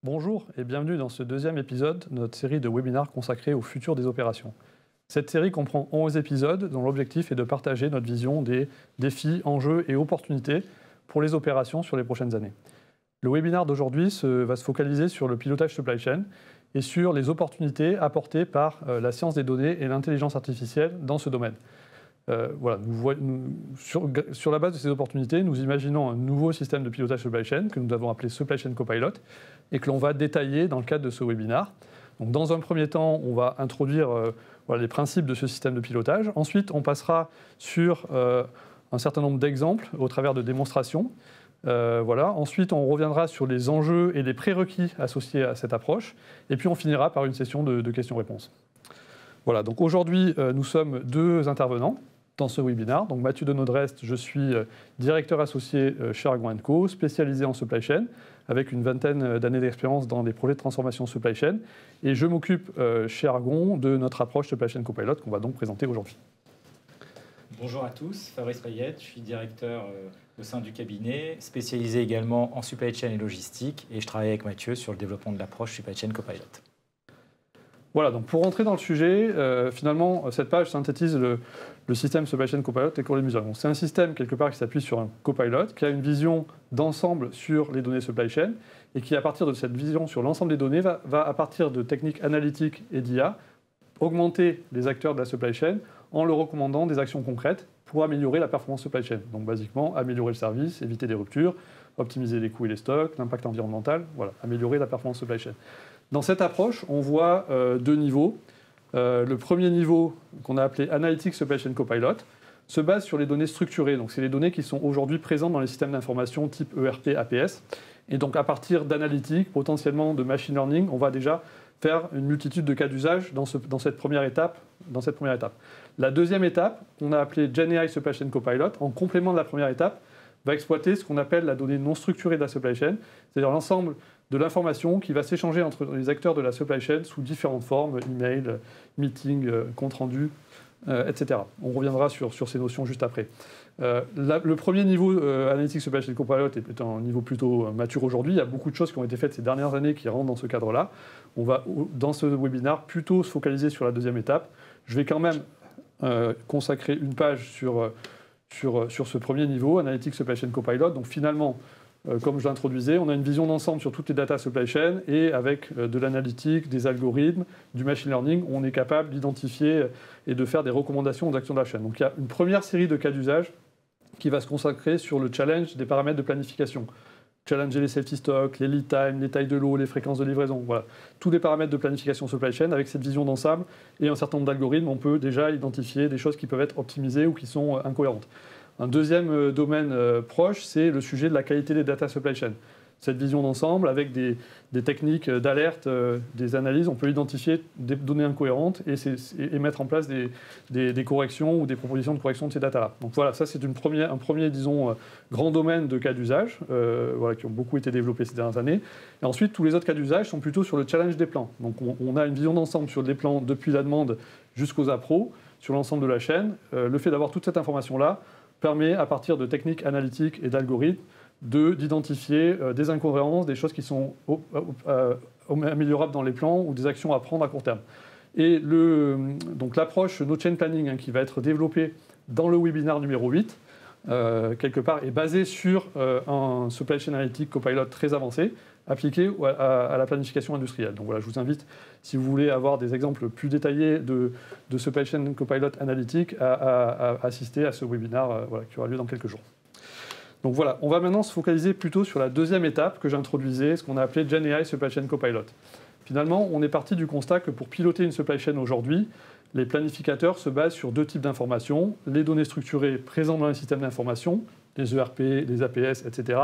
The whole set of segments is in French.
Bonjour et bienvenue dans ce deuxième épisode de notre série de webinaires consacrés au futur des opérations. Cette série comprend 11 épisodes dont l'objectif est de partager notre vision des défis, enjeux et opportunités pour les opérations sur les prochaines années. Le webinaire d'aujourd'hui va se focaliser sur le pilotage supply chain et sur les opportunités apportées par la science des données et l'intelligence artificielle dans ce domaine. Sur la base de ces opportunités, nous imaginons un nouveau système de pilotage supply chain que nous avons appelé Supply Chain Copilot et que l'on va détailler dans le cadre de ce webinaire. Donc, dans un premier temps, on va introduire les principes de ce système de pilotage. Ensuite, on passera sur un certain nombre d'exemples au travers de démonstrations. Ensuite, on reviendra sur les enjeux et les prérequis associés à cette approche. Et puis, on finira par une session de questions-réponses. Voilà, donc aujourd'hui, nous sommes deux intervenants dans ce webinaire. Donc Mathieu Denodrest, je suis directeur associé chez Aragon & Co, spécialisé en supply chain, avec une vingtaine d'années d'expérience dans des projets de transformation supply chain. Et je m'occupe chez Aragon de notre approche Supply Chain Copilot qu'on va donc présenter aujourd'hui. Bonjour à tous, Fabrice Rayette, je suis directeur au sein du cabinet, spécialisé également en supply chain et logistique, et je travaille avec Mathieu sur le développement de l'approche Supply Chain Copilot. Voilà, donc pour rentrer dans le sujet, finalement, cette page synthétise le système Supply Chain Copilot et qu'on les mesure. C'est un système, quelque part, qui s'appuie sur un copilot, qui a une vision d'ensemble sur les données supply chain, et qui, à partir de cette vision sur l'ensemble des données, va à partir de techniques analytiques et d'IA, augmenter les acteurs de la supply chain en leur recommandant des actions concrètes pour améliorer la performance supply chain. Donc, basiquement, améliorer le service, éviter des ruptures, optimiser les coûts et les stocks, l'impact environnemental, voilà, améliorer la performance supply chain. Dans cette approche, on voit deux niveaux. Le premier niveau, qu'on a appelé Analytics Supply Chain Copilot, se base sur les données structurées. Donc, c'est les données qui sont aujourd'hui présentes dans les systèmes d'information type ERP, APS. Et donc, à partir d'analytiques, potentiellement de machine learning, on va déjà faire une multitude de cas d'usage dans cette première étape. La deuxième étape, qu'on a appelée GenAI Supply Chain Copilot, en complément de la première étape, va exploiter ce qu'on appelle la donnée non structurée de la supply chain, c'est-à-dire l'ensemble de l'information qui va s'échanger entre les acteurs de la supply chain sous différentes formes, email, meeting, compte rendu, etc. On reviendra sur ces notions juste après. Le premier niveau Analytics Supply Chain Copilot est un niveau plutôt mature aujourd'hui. Il y a beaucoup de choses qui ont été faites ces dernières années qui rentrent dans ce cadre-là. On va, dans ce webinaire, plutôt se focaliser sur la deuxième étape. Je vais quand même consacrer une page sur ce premier niveau, Analytics Supply Chain Copilot. Donc finalement, comme je l'introduisais, on a une vision d'ensemble sur toutes les data supply chain et avec de l'analytique, des algorithmes, du machine learning, on est capable d'identifier et de faire des recommandations aux actions de la chaîne. Donc il y a une première série de cas d'usage qui va se consacrer sur le challenge des paramètres de planification. Challenger les safety stocks, les lead time, les tailles de lot, les fréquences de livraison. Voilà. Tous les paramètres de planification supply chain avec cette vision d'ensemble et un certain nombre d'algorithmes, on peut déjà identifier des choses qui peuvent être optimisées ou qui sont incohérentes. Un deuxième domaine proche, c'est le sujet de la qualité des data supply chain. Cette vision d'ensemble, avec des techniques d'alerte, des analyses, on peut identifier des données incohérentes et mettre en place des corrections ou des propositions de correction de ces datas-là. Donc voilà, ça c'est un premier, disons, grand domaine de cas d'usage qui ont beaucoup été développés ces dernières années. Et ensuite, tous les autres cas d'usage sont plutôt sur le challenge des plans. Donc on a une vision d'ensemble sur les plans depuis la demande jusqu'aux appros, sur l'ensemble de la chaîne. Le fait d'avoir toute cette information-là permet, à partir de techniques analytiques et d'algorithmes, d'identifier des incohérences, des choses qui sont améliorables dans les plans ou des actions à prendre à court terme. Et donc l'approche No Chain Planning qui va être développée dans le webinaire numéro 8, quelque part, est basée sur un Supply Chain Analytics Copilot très avancé, appliqué à la planification industrielle. Donc voilà, je vous invite, si vous voulez avoir des exemples plus détaillés de Supply Chain Copilot Analytics, à assister à ce webinaire qui aura lieu dans quelques jours. Donc voilà, on va maintenant se focaliser plutôt sur la deuxième étape que j'introduisais, ce qu'on a appelé GenAI Supply Chain Copilot. Finalement, on est parti du constat que pour piloter une supply chain aujourd'hui, les planificateurs se basent sur deux types d'informations, les données structurées présentes dans les systèmes d'information, les ERP, les APS, etc.,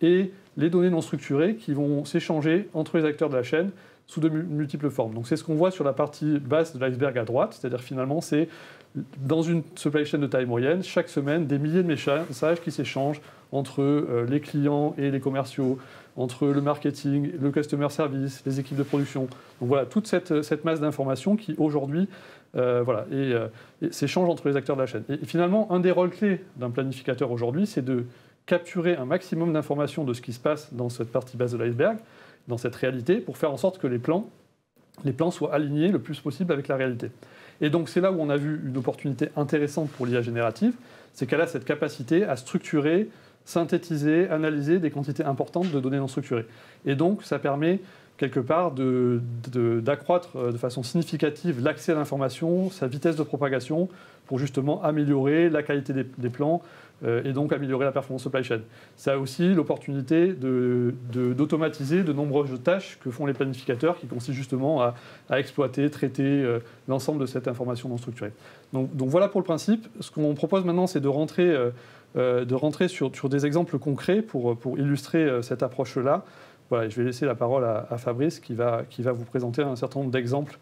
et les données non structurées qui vont s'échanger entre les acteurs de la chaîne sous de multiples formes. Donc c'est ce qu'on voit sur la partie basse de l'iceberg à droite, c'est-à-dire finalement c'est dans une supply chain de taille moyenne, chaque semaine, des milliers de messages qui s'échangent entre les clients et les commerciaux, entre le marketing, le customer service, les équipes de production. Donc voilà, toute cette masse d'informations qui aujourd'hui s'échange entre les acteurs de la chaîne. Et finalement, un des rôles clés d'un planificateur aujourd'hui, c'est de capturer un maximum d'informations de ce qui se passe dans cette partie basse de l'iceberg dans cette réalité, pour faire en sorte que les plans soient alignés le plus possible avec la réalité. Et donc c'est là où on a vu une opportunité intéressante pour l'IA générative, c'est qu'elle a cette capacité à structurer, synthétiser, analyser des quantités importantes de données non structurées. Et donc ça permet quelque part d'accroître de façon significative l'accès à l'information, sa vitesse de propagation, pour justement améliorer la qualité des plans et donc améliorer la performance supply chain. Ça a aussi l'opportunité d'automatiser de nombreuses tâches que font les planificateurs qui consistent justement à exploiter, traiter l'ensemble de cette information non structurée. Donc voilà pour le principe. Ce qu'on propose maintenant, c'est de rentrer sur des exemples concrets pour illustrer cette approche-là. Voilà, je vais laisser la parole à Fabrice qui va vous présenter un certain nombre d'exemples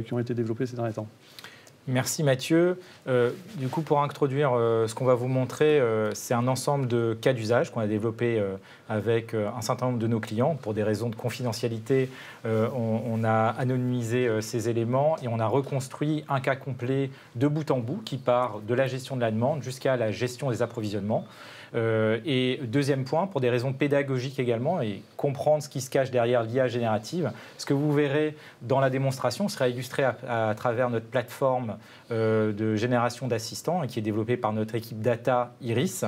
qui ont été développés ces derniers temps. Merci Mathieu. Du coup, pour introduire ce qu'on va vous montrer, c'est un ensemble de cas d'usage qu'on a développé avec un certain nombre de nos clients. Pour des raisons de confidentialité, on a anonymisé ces éléments et on a reconstruit un cas complet de bout en bout qui part de la gestion de la demande jusqu'à la gestion des approvisionnements. Et deuxième point, pour des raisons pédagogiques également, et comprendre ce qui se cache derrière l'IA générative, ce que vous verrez dans la démonstration sera illustré à travers notre plateforme de génération d'assistants qui est développée par notre équipe data Iris,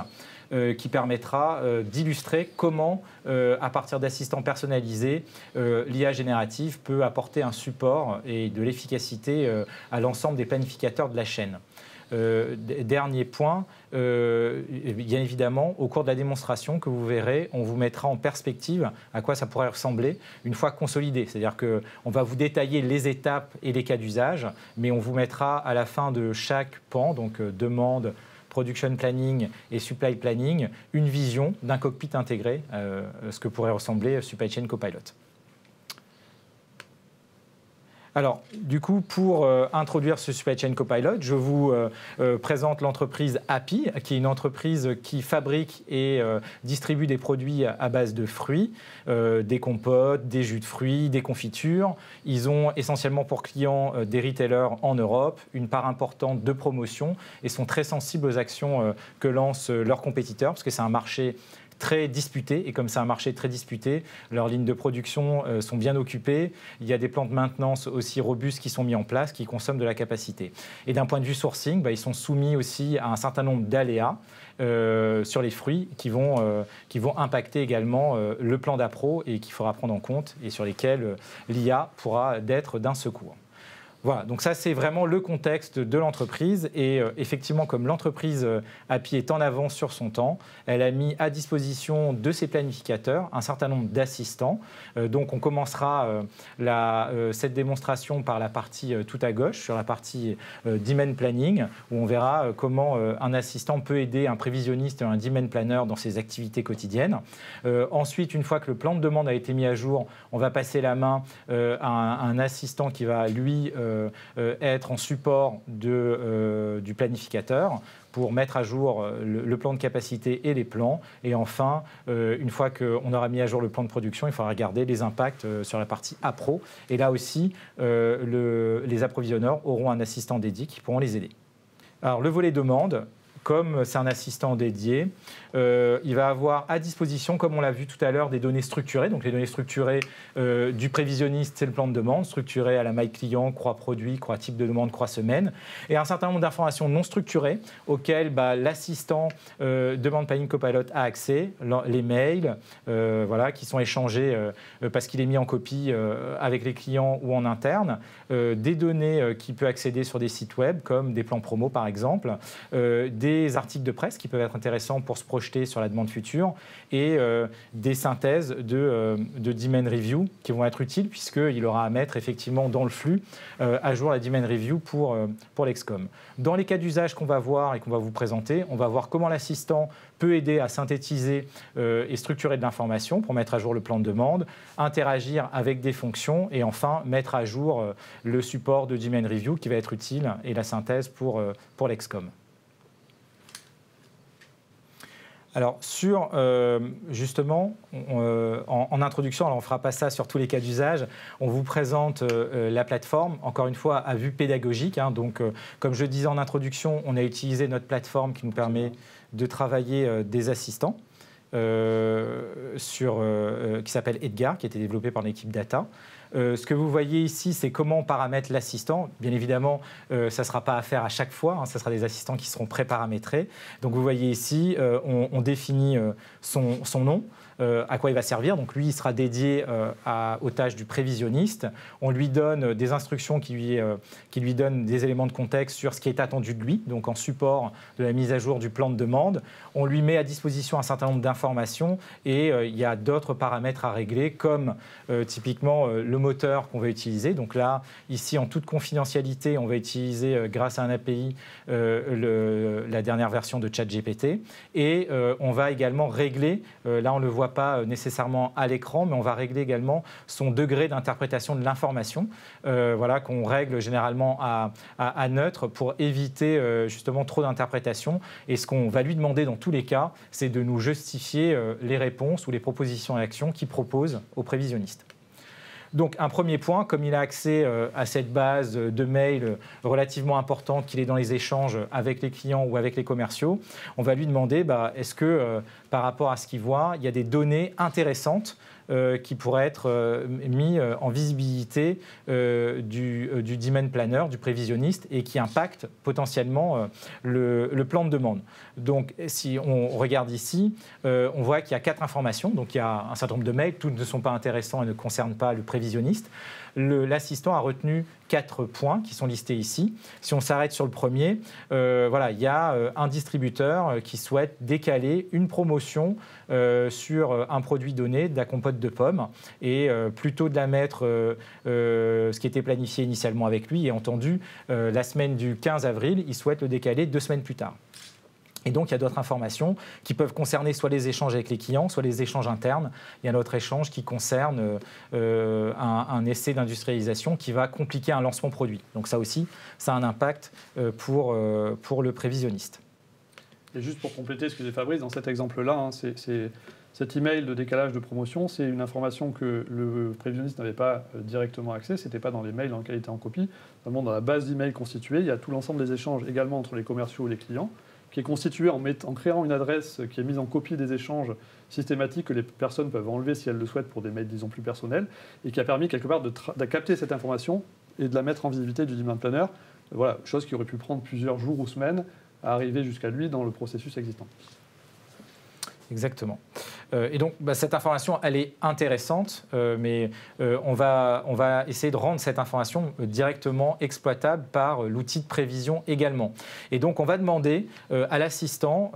qui permettra d'illustrer comment, à partir d'assistants personnalisés, l'IA générative peut apporter un support et de l'efficacité à l'ensemble des planificateurs de la chaîne. Dernier point, bien évidemment, au cours de la démonstration que vous verrez, on vous mettra en perspective à quoi ça pourrait ressembler une fois consolidé. C'est-à-dire qu'on va vous détailler les étapes et les cas d'usage, mais on vous mettra à la fin de chaque pan, donc demande, production planning et supply planning, une vision d'un cockpit intégré, ce que pourrait ressembler Supply Chain Copilot. Alors, du coup, pour introduire ce Supply Chain Copilot, je vous présente l'entreprise Happy, qui est une entreprise qui fabrique et distribue des produits à base de fruits, des compotes, des jus de fruits, des confitures. Ils ont essentiellement pour clients des retailers en Europe, une part importante de promotion et sont très sensibles aux actions que lancent leurs compétiteurs, parce que c'est un marché très disputé, et comme c'est un marché très disputé, leurs lignes de production sont bien occupées. Il y a des plans de maintenance aussi robustes qui sont mis en place, qui consomment de la capacité. Et d'un point de vue sourcing, ils sont soumis aussi à un certain nombre d'aléas sur les fruits qui vont impacter également le plan d'appro et qu'il faudra prendre en compte et sur lesquels l'IA pourra être d'un secours. Voilà, donc ça c'est vraiment le contexte de l'entreprise et effectivement comme l'entreprise Happy est en avance sur son temps, elle a mis à disposition de ses planificateurs un certain nombre d'assistants. Donc on commencera cette démonstration par la partie tout à gauche, sur la partie demand planning, où on verra comment un assistant peut aider un prévisionniste et un demand planner dans ses activités quotidiennes. Ensuite, une fois que le plan de demande a été mis à jour, on va passer la main à un assistant qui va lui être en support du planificateur pour mettre à jour le plan de capacité et les plans. Et enfin, une fois qu'on aura mis à jour le plan de production, il faudra regarder les impacts sur la partie appro. Et là aussi, les approvisionneurs auront un assistant dédié qui pourront les aider. Alors, le volet demande, comme c'est un assistant dédié, il va avoir à disposition, comme on l'a vu tout à l'heure, des données structurées. Donc les données structurées du prévisionniste, c'est le plan de demande, structuré à la maille client, croix produit, croix type de demande, croix semaine. Et un certain nombre d'informations non structurées auxquelles l'assistant demande planning copilot a accès, les mails qui sont échangés parce qu'il est mis en copie avec les clients ou en interne, des données qu'il peut accéder sur des sites web comme des plans promo par exemple, des articles de presse qui peuvent être intéressants pour se projeter sur la demande future et des synthèses de demand review qui vont être utiles puisqu'il aura à mettre effectivement dans le flux à jour la demand review pour l'Excom. Dans les cas d'usage qu'on va voir et qu'on va vous présenter, on va voir comment l'assistant peut aider à synthétiser et structurer de l'information pour mettre à jour le plan de demande, interagir avec des fonctions et enfin mettre à jour le support de demand review qui va être utile et la synthèse pour l'Excom. Alors, justement, en introduction, alors on ne fera pas ça sur tous les cas d'usage, on vous présente la plateforme, encore une fois, à vue pédagogique. Donc, comme je disais en introduction, on a utilisé notre plateforme qui nous permet de travailler des assistants qui s'appelle Edgar, qui a été développé par l'équipe Data. Ce que vous voyez ici, c'est comment on paramètre l'assistant. Bien évidemment, ça ne sera pas à faire à chaque fois, hein, ça sera des assistants qui seront pré-paramétrés. Donc vous voyez ici, on définit son nom, à quoi il va servir. Donc lui, il sera dédié aux tâches du prévisionniste. On lui donne des instructions qui lui donnent des éléments de contexte sur ce qui est attendu de lui, donc en support de la mise à jour du plan de demande. On lui met à disposition un certain nombre d'informations et il y a d'autres paramètres à régler, comme typiquement le moteur qu'on va utiliser. Donc là, ici, en toute confidentialité, on va utiliser, grâce à un API, la dernière version de ChatGPT. Et on va également régler, là on ne le voit pas nécessairement à l'écran, mais on va régler également son degré d'interprétation de l'information, voilà, qu'on règle généralement à neutre pour éviter justement trop d'interprétation. Et ce qu'on va lui demander dans tous les cas, c'est de nous justifier les réponses ou les propositions d'actions qu'il propose au prévisionniste. Donc un premier point, comme il a accès à cette base de mails relativement importante, qu'il est dans les échanges avec les clients ou avec les commerciaux, on va lui demander est-ce que par rapport à ce qu'il voit, il y a des données intéressantes qui pourraient être mis en visibilité du demand planner, du prévisionniste, et qui impactent potentiellement le plan de demande. Donc si on regarde ici, on voit qu'il y a 4 informations, donc il y a un certain nombre de mails, toutes ne sont pas intéressants et ne concernent pas le prévisionniste. L'assistant a retenu 4 points qui sont listés ici. Si on s'arrête sur le premier, voilà, il y a un distributeur qui souhaite décaler une promotion sur un produit donné de la compote de pommes et plutôt de la mettre, ce qui était planifié initialement avec lui, et entendu, la semaine du 15 avril, il souhaite le décaler 2 semaines plus tard. Et donc, il y a d'autres informations qui peuvent concerner soit les échanges avec les clients, soit les échanges internes. Il y a un autre échange qui concerne un essai d'industrialisation qui va compliquer un lancement produit. Donc ça aussi, ça a un impact pour le prévisionniste. Et juste pour compléter ce que dit Fabrice, dans cet exemple-là, hein, cet email de décalage de promotion, c'est une information que le prévisionniste n'avait pas directement accès, ce n'était pas dans les mails dans lesquels il était en copie. Vraiment, dans la base d'email constituée, il y a tout l'ensemble des échanges également entre les commerciaux et les clients, qui est constitué en créant une adresse qui est mise en copie des échanges systématiques que les personnes peuvent enlever si elles le souhaitent pour des mails, disons, plus personnels, et qui a permis quelque part de capter cette information et de la mettre en visibilité du demand planner. Voilà, chose qui aurait pu prendre plusieurs jours ou semaines à arriver jusqu'à lui dans le processus existant. Exactement. Et donc, cette information, elle est intéressante, mais on va essayer de rendre cette information directement exploitable par l'outil de prévision également. Et donc, on va demander à l'assistant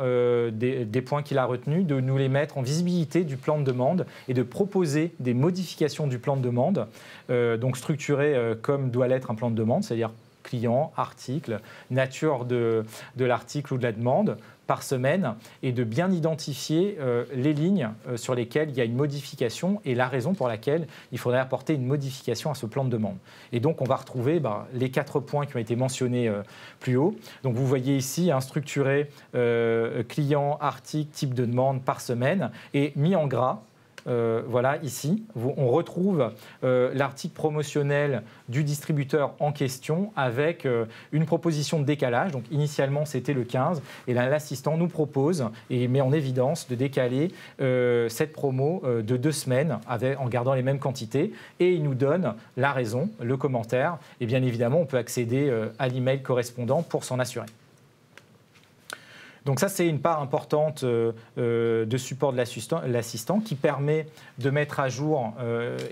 des points qu'il a retenus, de nous les mettre en visibilité du plan de demande et de proposer des modifications du plan de demande, donc structuré comme doit l'être un plan de demande, c'est-à-dire client, article, nature de l'article ou de la demande par semaine, et de bien identifier les lignes sur lesquelles il y a une modification et la raison pour laquelle il faudrait apporter une modification à ce plan de demande. Et donc, on va retrouver les 4 points qui ont été mentionnés plus haut. Donc, vous voyez ici structuré client, article, type de demande par semaine, et mis en gras. Voilà, ici, on retrouve l'article promotionnel du distributeur en question avec une proposition de décalage. Donc, initialement, c'était le 15. Et là, l'assistant nous propose et met en évidence de décaler cette promo de 2 semaines en gardant les mêmes quantités. Et il nous donne la raison, le commentaire. Et bien évidemment, on peut accéder à l'email correspondant pour s'en assurer. Donc ça, c'est une part importante de support de l'assistant qui permet de mettre à jour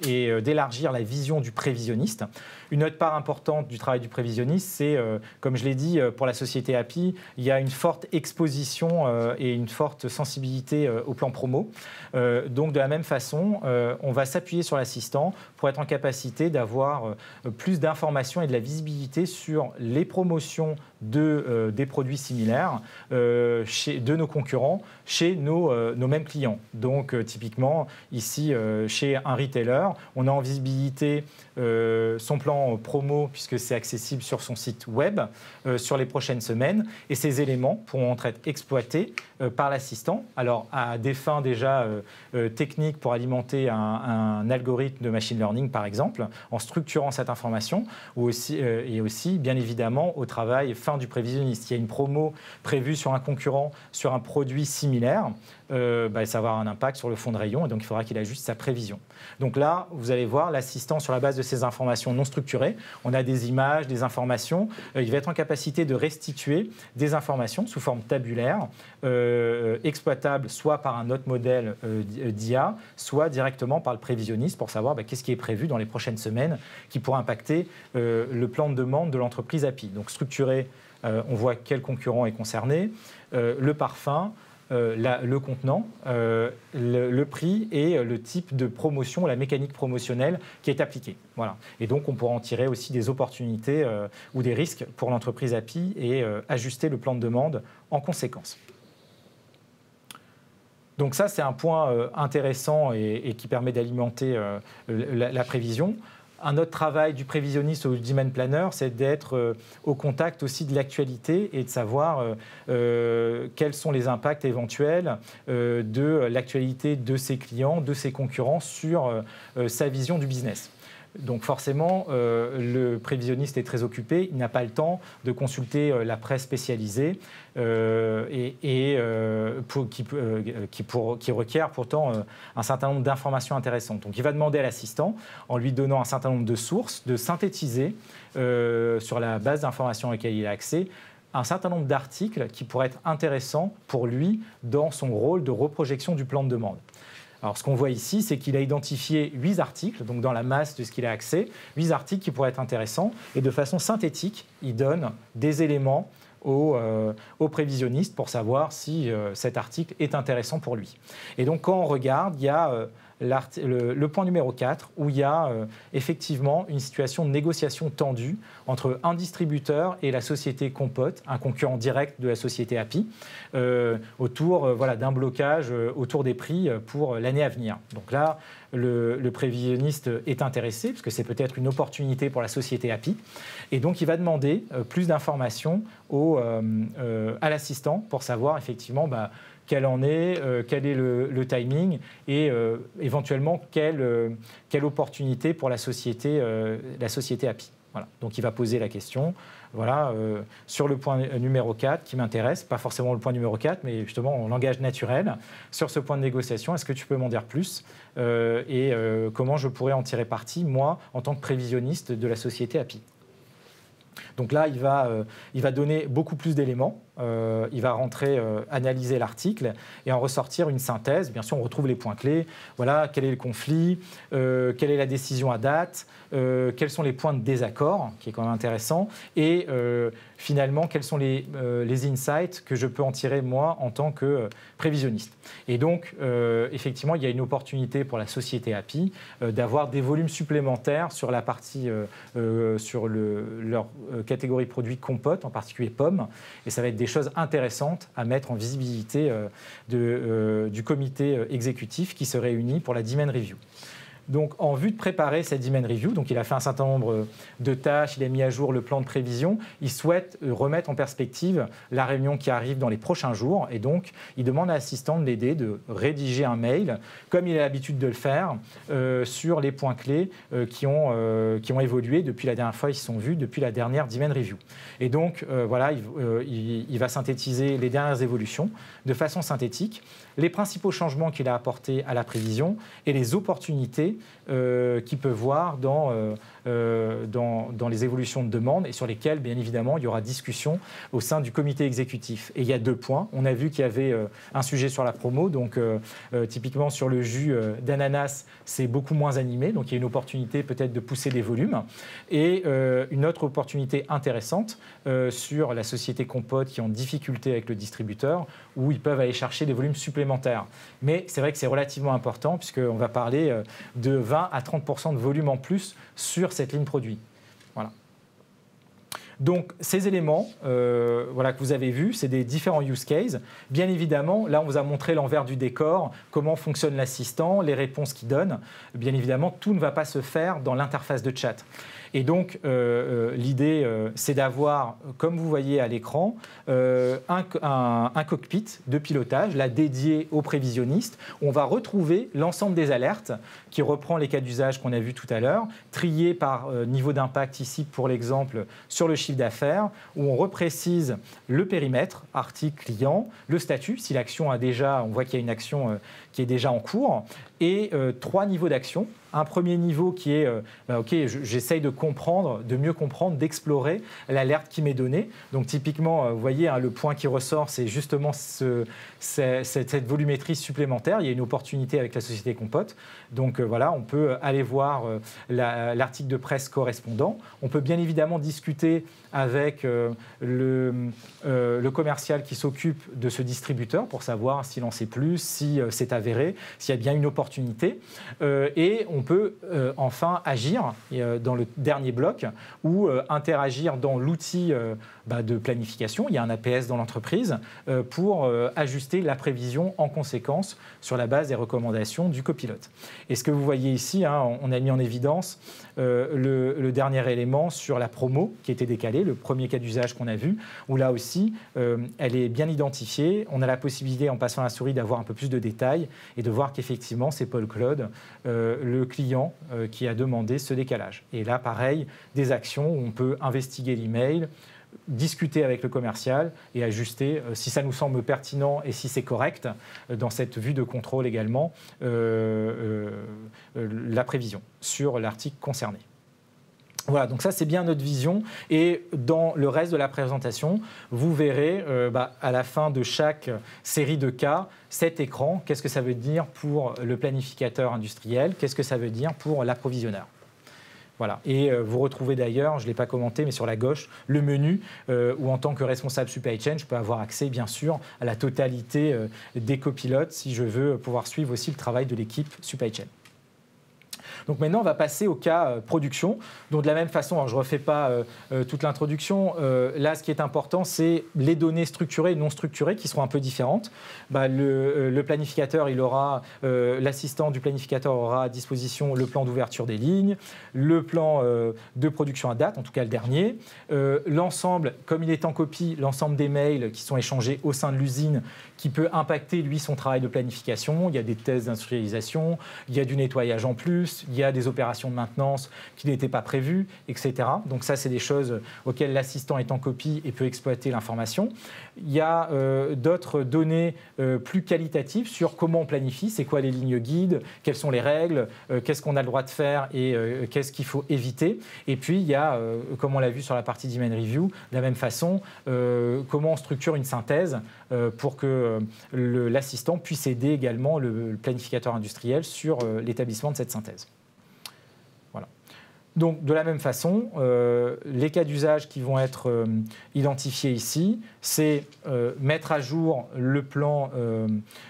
et d'élargir la vision du prévisionniste. Une autre part importante du travail du prévisionniste, c'est, comme je l'ai dit, pour la société API, il y a une forte exposition et une forte sensibilité au plan promo. Donc de la même façon, on va s'appuyer sur l'assistant pour être en capacité d'avoir plus d'informations et de la visibilité sur les promotions des produits similaires de nos concurrents chez nos mêmes clients. Donc typiquement, ici, chez un retailer, on a en visibilité son plan promo puisque c'est accessible sur son site web sur les prochaines semaines, et ces éléments pourront être exploités par l'assistant. Alors à des fins déjà techniques pour alimenter un algorithme de machine learning par exemple, en structurant cette information, et aussi bien évidemment au travail fin du prévisionniste. Il y a une promo prévue sur un concurrent sur un produit similaire. ça va avoir un impact sur le fonds de rayon et donc il faudra qu'il ajuste sa prévision. Donc là, vous allez voir l'assistant sur la base de ces informations non structurées. On a des images, des informations. Il va être en capacité de restituer des informations sous forme tabulaire, exploitables soit par un autre modèle d'IA, soit directement par le prévisionniste pour savoir qu'est-ce qui est prévu dans les prochaines semaines qui pourra impacter le plan de demande de l'entreprise API. Donc structuré, on voit quel concurrent est concerné, le parfum, le contenant, le prix et le type de promotion, la mécanique promotionnelle qui est appliquée. Voilà. Et donc, on pourra en tirer aussi des opportunités ou des risques pour l'entreprise API et ajuster le plan de demande en conséquence. Donc ça, c'est un point intéressant et qui permet d'alimenter la prévision. Un autre travail du prévisionniste ou du demand planner, c'est d'être au contact aussi de l'actualité et de savoir quels sont les impacts éventuels de l'actualité de ses clients, de ses concurrents sur sa vision du business. Donc forcément, le prévisionniste est très occupé, il n'a pas le temps de consulter la presse spécialisée qui requiert pourtant un certain nombre d'informations intéressantes. Donc il va demander à l'assistant, en lui donnant un certain nombre de sources, de synthétiser sur la base d'informations auxquelles il a accès, un certain nombre d'articles qui pourraient être intéressants pour lui dans son rôle de reprojection du plan de demande. Alors, ce qu'on voit ici, c'est qu'il a identifié 8 articles, donc dans la masse de ce qu'il a accès, 8 articles qui pourraient être intéressants. Et de façon synthétique, il donne des éléments au prévisionniste pour savoir si cet article est intéressant pour lui. Et donc, quand on regarde, il y a le point numéro 4, où il y a effectivement une situation de négociation tendue entre un distributeur et la société Compote, un concurrent direct de la société API, autour d'un blocage autour des prix pour l'année à venir. Donc là, le prévisionniste est intéressé, parce que c'est peut-être une opportunité pour la société API, et donc il va demander plus d'informations à l'assistant pour savoir effectivement quel en est, quel est le timing et éventuellement quelle opportunité pour la société API. Voilà. Donc il va poser la question. Voilà, sur le point numéro 4 qui m'intéresse, pas forcément le point numéro 4, mais justement en langage naturel, sur ce point de négociation, est-ce que tu peux m'en dire plus et comment je pourrais en tirer parti, moi, en tant que prévisionniste de la société API. Donc là, il va donner beaucoup plus d'éléments. Il va rentrer, analyser l'article et en ressortir une synthèse. Bien sûr, on retrouve les points clés. Voilà, quel est le conflit, quelle est la décision à date, quels sont les points de désaccord, qui est quand même intéressant, et finalement, quels sont les insights que je peux en tirer, moi, en tant que prévisionniste. Et donc, effectivement, il y a une opportunité pour la société API d'avoir des volumes supplémentaires sur la partie, sur leur catégorie produits compote, en particulier pommes, et ça va être des choses intéressantes à mettre en visibilité du comité exécutif qui se réunit pour la Demand Review. Donc, en vue de préparer cette Demand Review, donc il a fait un certain nombre de tâches, il a mis à jour le plan de prévision, il souhaite remettre en perspective la réunion qui arrive dans les prochains jours et donc il demande à l'assistant de l'aider de rédiger un mail, comme il a l'habitude de le faire, sur les points clés qui ont évolué depuis la dernière fois, ils se sont vus depuis la dernière Demand Review. Et donc, voilà, il va synthétiser les dernières évolutions de façon synthétique, les principaux changements qu'il a apportés à la prévision et les opportunités qu'il peut voir dans les évolutions de demande et sur lesquelles, bien évidemment, il y aura discussion au sein du comité exécutif. Et il y a 2 points. On a vu qu'il y avait un sujet sur la promo, donc typiquement sur le jus d'ananas, c'est beaucoup moins animé, donc il y a une opportunité peut-être de pousser des volumes. Et une autre opportunité intéressante sur la société Compote qui est en difficulté avec le distributeur, où ils peuvent aller chercher des volumes supplémentaires. Mais c'est vrai que c'est relativement important puisqu'on va parler de 20 à 30% de volume en plus sur cette ligne produit. Voilà. Donc, ces éléments que vous avez vus, c'est des différents use cases. Bien évidemment, là, on vous a montré l'envers du décor, comment fonctionne l'assistant, les réponses qu'il donne. Bien évidemment, tout ne va pas se faire dans l'interface de chat. Et donc, l'idée, c'est d'avoir, comme vous voyez à l'écran, un cockpit de pilotage, là dédié aux prévisionnistes. On va retrouver l'ensemble des alertes qui reprend les cas d'usage qu'on a vus tout à l'heure, triés par niveau d'impact ici pour l'exemple sur le chiffre d'affaires, où on reprécise le périmètre, article, client, le statut, si l'action a déjà, on voit qu'il y a une action qui est déjà en cours, et 3 niveaux d'action. Un premier niveau qui est, OK, j'essaye de comprendre, de mieux comprendre, d'explorer l'alerte qui m'est donnée. Donc typiquement, vous voyez, le point qui ressort, c'est justement cette volumétrie supplémentaire. Il y a une opportunité avec la société Compote. Donc voilà, on peut aller voir l'article de presse correspondant. On peut bien évidemment discuter avec le commercial qui s'occupe de ce distributeur pour savoir s'il en sait plus, si c'est avéré, s'il y a bien une opportunité. Et on peut enfin agir dans le dernier bloc ou interagir dans l'outil de planification. Il y a un APS dans l'entreprise pour ajuster la prévision en conséquence sur la base des recommandations du copilote. Et ce que vous voyez ici, on a mis en évidence le dernier élément sur la promo qui était décalée, le premier cas d'usage qu'on a vu, où là aussi, elle est bien identifiée. On a la possibilité, en passant la souris, d'avoir un peu plus de détails et de voir qu'effectivement, c'est Paul Claude, le client, qui a demandé ce décalage. Et là, pareil, des actions où on peut investiguer l'email, discuter avec le commercial et ajuster, si ça nous semble pertinent et si c'est correct, dans cette vue de contrôle également, la prévision sur l'article concerné. Voilà, donc ça c'est bien notre vision et dans le reste de la présentation, vous verrez à la fin de chaque série de cas, cet écran, qu'est-ce que ça veut dire pour le planificateur industriel, qu'est-ce que ça veut dire pour l'approvisionneur. Voilà. Et vous retrouvez d'ailleurs, je ne l'ai pas commenté, mais sur la gauche, le menu où en tant que responsable supply chain, je peux avoir accès bien sûr à la totalité des copilotes si je veux pouvoir suivre aussi le travail de l'équipe supply chain. Donc maintenant, on va passer au cas production. Donc de la même façon, alors je ne refais pas toute l'introduction. Là, ce qui est important, c'est les données structurées et non structurées qui seront un peu différentes. Le planificateur, l'assistant du planificateur aura à disposition le plan d'ouverture des lignes, le plan de production à date, en tout cas le dernier. L'ensemble, comme il est en copie, l'ensemble des mails qui sont échangés au sein de l'usine qui peut impacter, lui, son travail de planification. Il y a des tests d'industrialisation, il y a du nettoyage en plus, il y a des opérations de maintenance qui n'étaient pas prévues, etc. Donc ça, c'est des choses auxquelles l'assistant est en copie et peut exploiter l'information. Il y a d'autres données plus qualitatives sur comment on planifie, c'est quoi les lignes guides, quelles sont les règles, qu'est-ce qu'on a le droit de faire et qu'est-ce qu'il faut éviter. Et puis, il y a, comme on l'a vu sur la partie Demand Review, de la même façon, comment on structure une synthèse pour que l'assistant puisse aider également le planificateur industriel sur l'établissement de cette synthèse. Voilà. Donc, de la même façon, les cas d'usage qui vont être identifiés ici, c'est mettre à jour le plan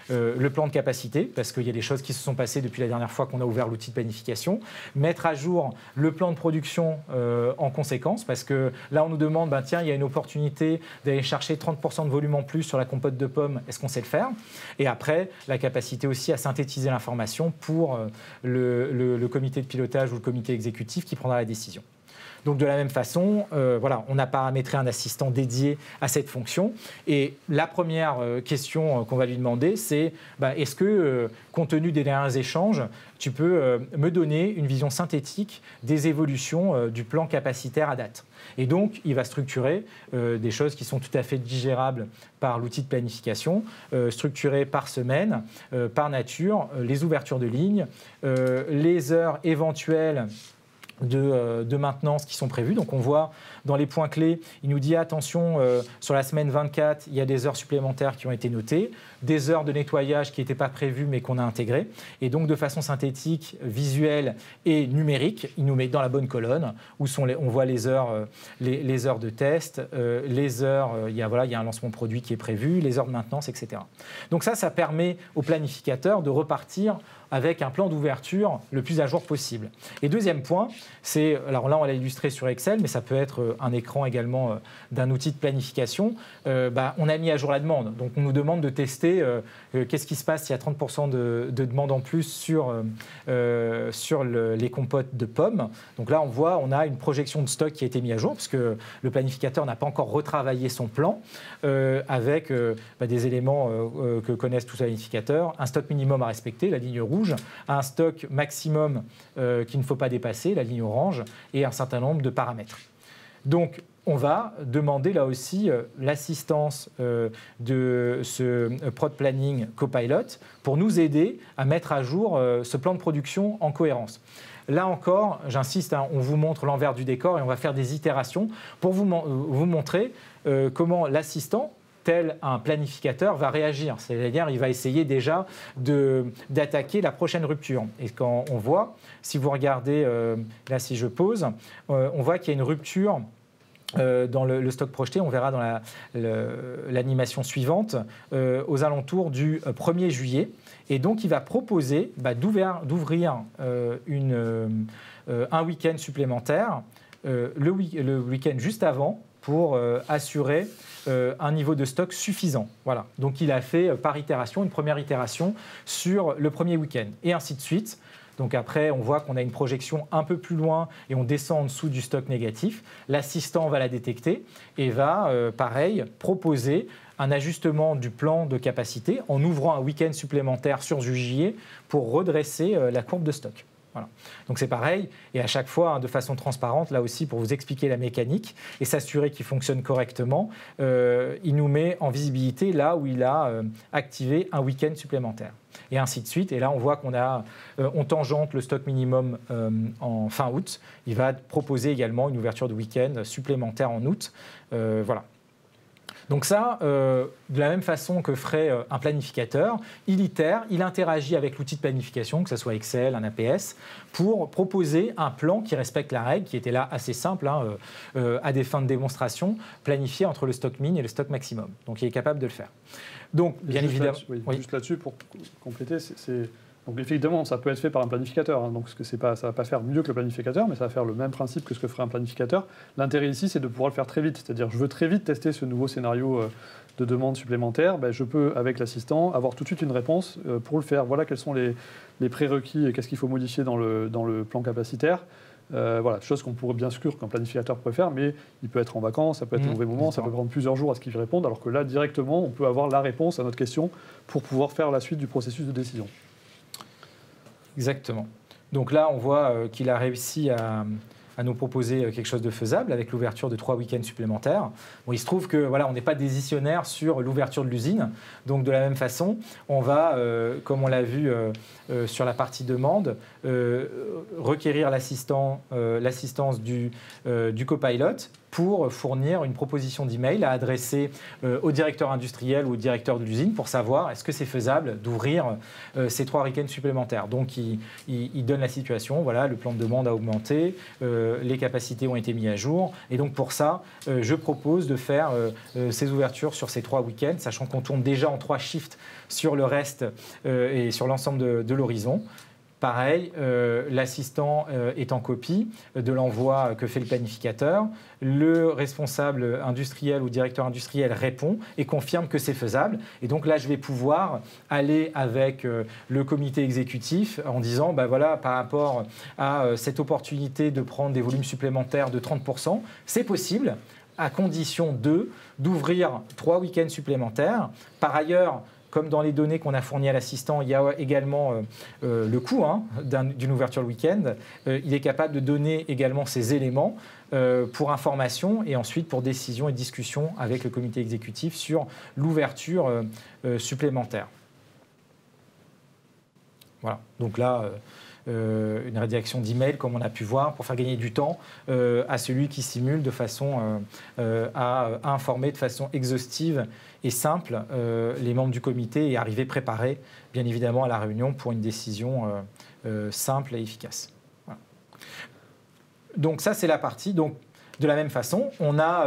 de capacité, parce qu'il y a des choses qui se sont passées depuis la dernière fois qu'on a ouvert l'outil de planification, mettre à jour le plan de production en conséquence, parce que là, on nous demande, tiens, il y a une opportunité d'aller chercher 30% de volume en plus sur la compote de pommes, est-ce qu'on sait le faire? Et après, la capacité aussi à synthétiser l'information pour le comité de pilotage ou le comité exécutif qui prendra la décision. Donc de la même façon, voilà, on a paramétré un assistant dédié à cette fonction. Et la première question qu'on va lui demander, c'est est-ce que, compte tenu des derniers échanges, tu peux me donner une vision synthétique des évolutions du plan capacitaire à date? Et donc, il va structurer des choses qui sont tout à fait digérables par l'outil de planification, structurées par semaine, par nature, les ouvertures de lignes, les heures éventuelles de maintenance qui sont prévues. Donc on voit dans les points clés, il nous dit attention, sur la semaine 24, il y a des heures supplémentaires qui ont été notées, des heures de nettoyage qui n'étaient pas prévues mais qu'on a intégrées. Et donc de façon synthétique, visuelle et numérique, il nous met dans la bonne colonne où on voit les heures de test, les heures, il y a un lancement de produit qui est prévu, les heures de maintenance, etc. Donc ça permet au planificateur de repartir avec un plan d'ouverture le plus à jour possible. Et deuxième point, c'est, alors là on l'a illustré sur Excel, mais ça peut être un écran également d'un outil de planification. On a mis à jour la demande, donc on nous demande de tester qu'est-ce qui se passe s'il y a 30% de demande en plus sur les compotes de pommes. Donc là on voit, on a une projection de stock qui a été mise à jour, parce que le planificateur n'a pas encore retravaillé son plan, avec des éléments que connaissent tous les planificateurs, un stock minimum à respecter, la ligne rouge, un stock maximum qu'il ne faut pas dépasser, la ligne orange, et un certain nombre de paramètres. Donc, on va demander là aussi l'assistance de ce Prod Planning Copilot pour nous aider à mettre à jour ce plan de production en cohérence. Là encore, j'insiste, on vous montre l'envers du décor et on va faire des itérations pour vous montrer comment l'assistant, tel un planificateur, va réagir. C'est-à-dire il va essayer déjà d'attaquer la prochaine rupture. Et quand on voit, si vous regardez, là si je pose, on voit qu'il y a une rupture dans le stock projeté, on verra dans l'animation suivante, aux alentours du 1er juillet. Et donc, il va proposer d'ouvrir un week-end supplémentaire, le week-end juste avant, pour assurer un niveau de stock suffisant. Voilà. Donc, il a fait par itération, une première itération sur le premier week-end, et ainsi de suite. Donc après, on voit qu'on a une projection un peu plus loin et on descend en dessous du stock négatif. L'assistant va la détecter et va, pareil, proposer un ajustement du plan de capacité en ouvrant un week-end supplémentaire sur juillet pour redresser la courbe de stock. Voilà. Donc c'est pareil, et à chaque fois, de façon transparente, là aussi pour vous expliquer la mécanique et s'assurer qu'il fonctionne correctement, il nous met en visibilité là où il a activé un week-end supplémentaire. Et ainsi de suite. Et là, on voit on tangente le stock minimum en fin août. Il va proposer également une ouverture de week-end supplémentaire en août. Voilà. Donc ça, de la même façon que ferait un planificateur, il itère, il interagit avec l'outil de planification, que ce soit Excel, un APS, pour proposer un plan qui respecte la règle, qui était là assez simple, à des fins de démonstration, planifié entre le stock min et le stock maximum. Donc il est capable de le faire. Donc, bien évidemment. Juste là-dessus, pour compléter, donc évidemment, ça peut être fait par un planificateur, donc ça ne va pas faire mieux que le planificateur, mais ça va faire le même principe que ce que ferait un planificateur. L'intérêt ici, c'est de pouvoir le faire très vite, c'est-à-dire je veux très vite tester ce nouveau scénario de demande supplémentaire, je peux, avec l'assistant, avoir tout de suite une réponse pour le faire. Voilà quels sont les prérequis et qu'est-ce qu'il faut modifier dans le plan capacitaire. Voilà, chose qu'on pourrait bien sûr qu'un planificateur pourrait faire, mais il peut être en vacances, ça peut être au mauvais moment, ça peut prendre plusieurs jours à ce qu'il réponde, alors que là, directement, on peut avoir la réponse à notre question pour pouvoir faire la suite du processus de décision. Exactement. Donc là, on voit qu'il a réussi à nous proposer quelque chose de faisable avec l'ouverture de 3 week-ends supplémentaires. Bon, il se trouve que voilà, on n'est pas décisionnaire sur l'ouverture de l'usine. Donc de la même façon, on va, comme on l'a vu sur la partie demande, requérir l'assistance du copilot pour fournir une proposition d'email à adresser au directeur industriel ou au directeur de l'usine pour savoir est-ce que c'est faisable d'ouvrir ces 3 week-ends supplémentaires. Donc il donne la situation, voilà, le plan de demande a augmenté, les capacités ont été mises à jour, et donc pour ça, je propose de faire ces ouvertures sur ces 3 week-ends, sachant qu'on tourne déjà en 3 shifts sur le reste et sur l'ensemble de l'horizon. Pareil, l'assistant est en copie de l'envoi que fait le planificateur. Le responsable industriel ou directeur industriel répond et confirme que c'est faisable. Et donc là, je vais pouvoir aller avec le comité exécutif en disant, voilà, par rapport à cette opportunité de prendre des volumes supplémentaires de 30%, c'est possible, à condition d'ouvrir 3 week-ends supplémentaires. Par ailleurs, comme dans les données qu'on a fournies à l'assistant, il y a également le coût d'une ouverture le week-end. Il est capable de donner également ces éléments pour information et ensuite pour décision et discussion avec le comité exécutif sur l'ouverture supplémentaire. Voilà, donc là, une rédaction d'email, comme on a pu voir, pour faire gagner du temps à celui qui simule de façon à informer de façon exhaustive et simple les membres du comité et arriver préparés, bien évidemment, à la réunion pour une décision simple et efficace. Voilà. Donc ça, c'est la partie. Donc, de la même façon, on a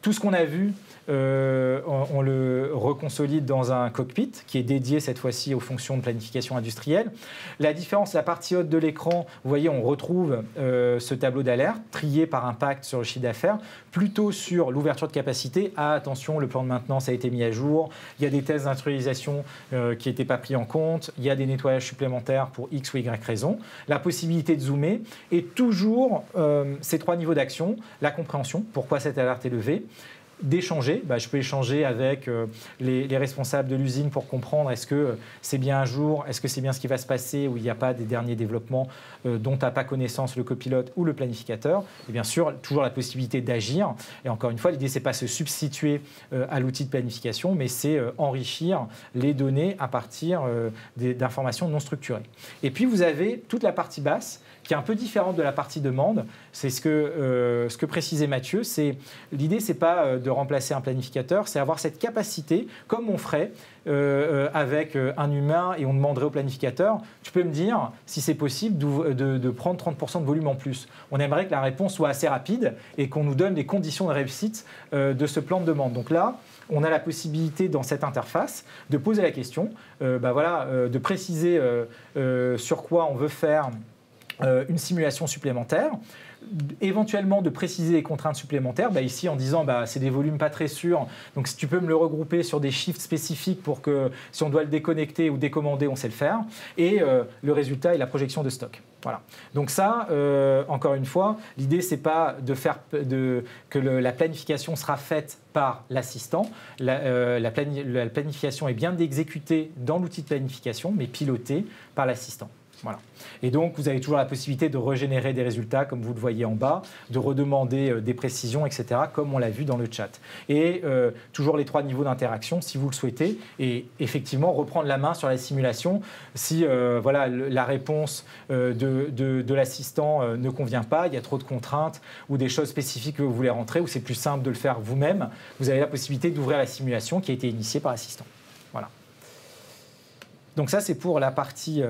Tout ce qu'on a vu, on le reconsolide dans un cockpit qui est dédié cette fois-ci aux fonctions de planification industrielle. La différence, la partie haute de l'écran, vous voyez, on retrouve ce tableau d'alerte trié par impact sur le chiffre d'affaires, plutôt sur l'ouverture de capacité. Ah, attention, le plan de maintenance a été mis à jour, il y a des tests d'industrialisation qui n'étaient pas pris en compte, il y a des nettoyages supplémentaires pour X ou Y raison, la possibilité de zoomer et toujours ces 3 niveaux d'action, la compréhension, pourquoi cette alerte est levée, d'échanger, je peux échanger avec les responsables de l'usine pour comprendre est-ce que c'est bien à jour, est-ce que c'est bien ce qui va se passer ou il n'y a pas des derniers développements dont n'a pas connaissance le copilote ou le planificateur. Et bien sûr, toujours la possibilité d'agir. Et encore une fois, l'idée, ce n'est pas se substituer à l'outil de planification, mais c'est enrichir les données à partir d'informations non structurées. Et puis, vous avez toute la partie basse qui est un peu différente de la partie demande. C'est ce que précisait Mathieu. L'idée, ce n'est pas de remplacer un planificateur, c'est avoir cette capacité, comme on ferait avec un humain et on demanderait au planificateur, tu peux me dire si c'est possible de prendre 30% de volume en plus. On aimerait que la réponse soit assez rapide et qu'on nous donne les conditions de réussite de ce plan de demande. Donc là, on a la possibilité dans cette interface de poser la question, de préciser sur quoi on veut faire une simulation supplémentaire, éventuellement de préciser les contraintes supplémentaires, ici en disant c'est des volumes pas très sûrs, donc si tu peux me le regrouper sur des shifts spécifiques pour que si on doit le déconnecter ou décommander, on sait le faire, et le résultat est la projection de stock. Voilà. Donc ça, encore une fois, l'idée c'est pas que la planification sera faite par l'assistant, la planification est bien exécutée dans l'outil de planification, mais pilotée par l'assistant. Voilà. Et donc, vous avez toujours la possibilité de régénérer des résultats, comme vous le voyez en bas, de redemander des précisions, etc., comme on l'a vu dans le chat. Et toujours les 3 niveaux d'interaction, si vous le souhaitez, et effectivement, reprendre la main sur la simulation si la réponse de l'assistant ne convient pas, il y a trop de contraintes ou des choses spécifiques que vous voulez rentrer, ou c'est plus simple de le faire vous-même, vous avez la possibilité d'ouvrir la simulation qui a été initiée par l'assistant. Voilà. Donc ça, c'est pour la partie...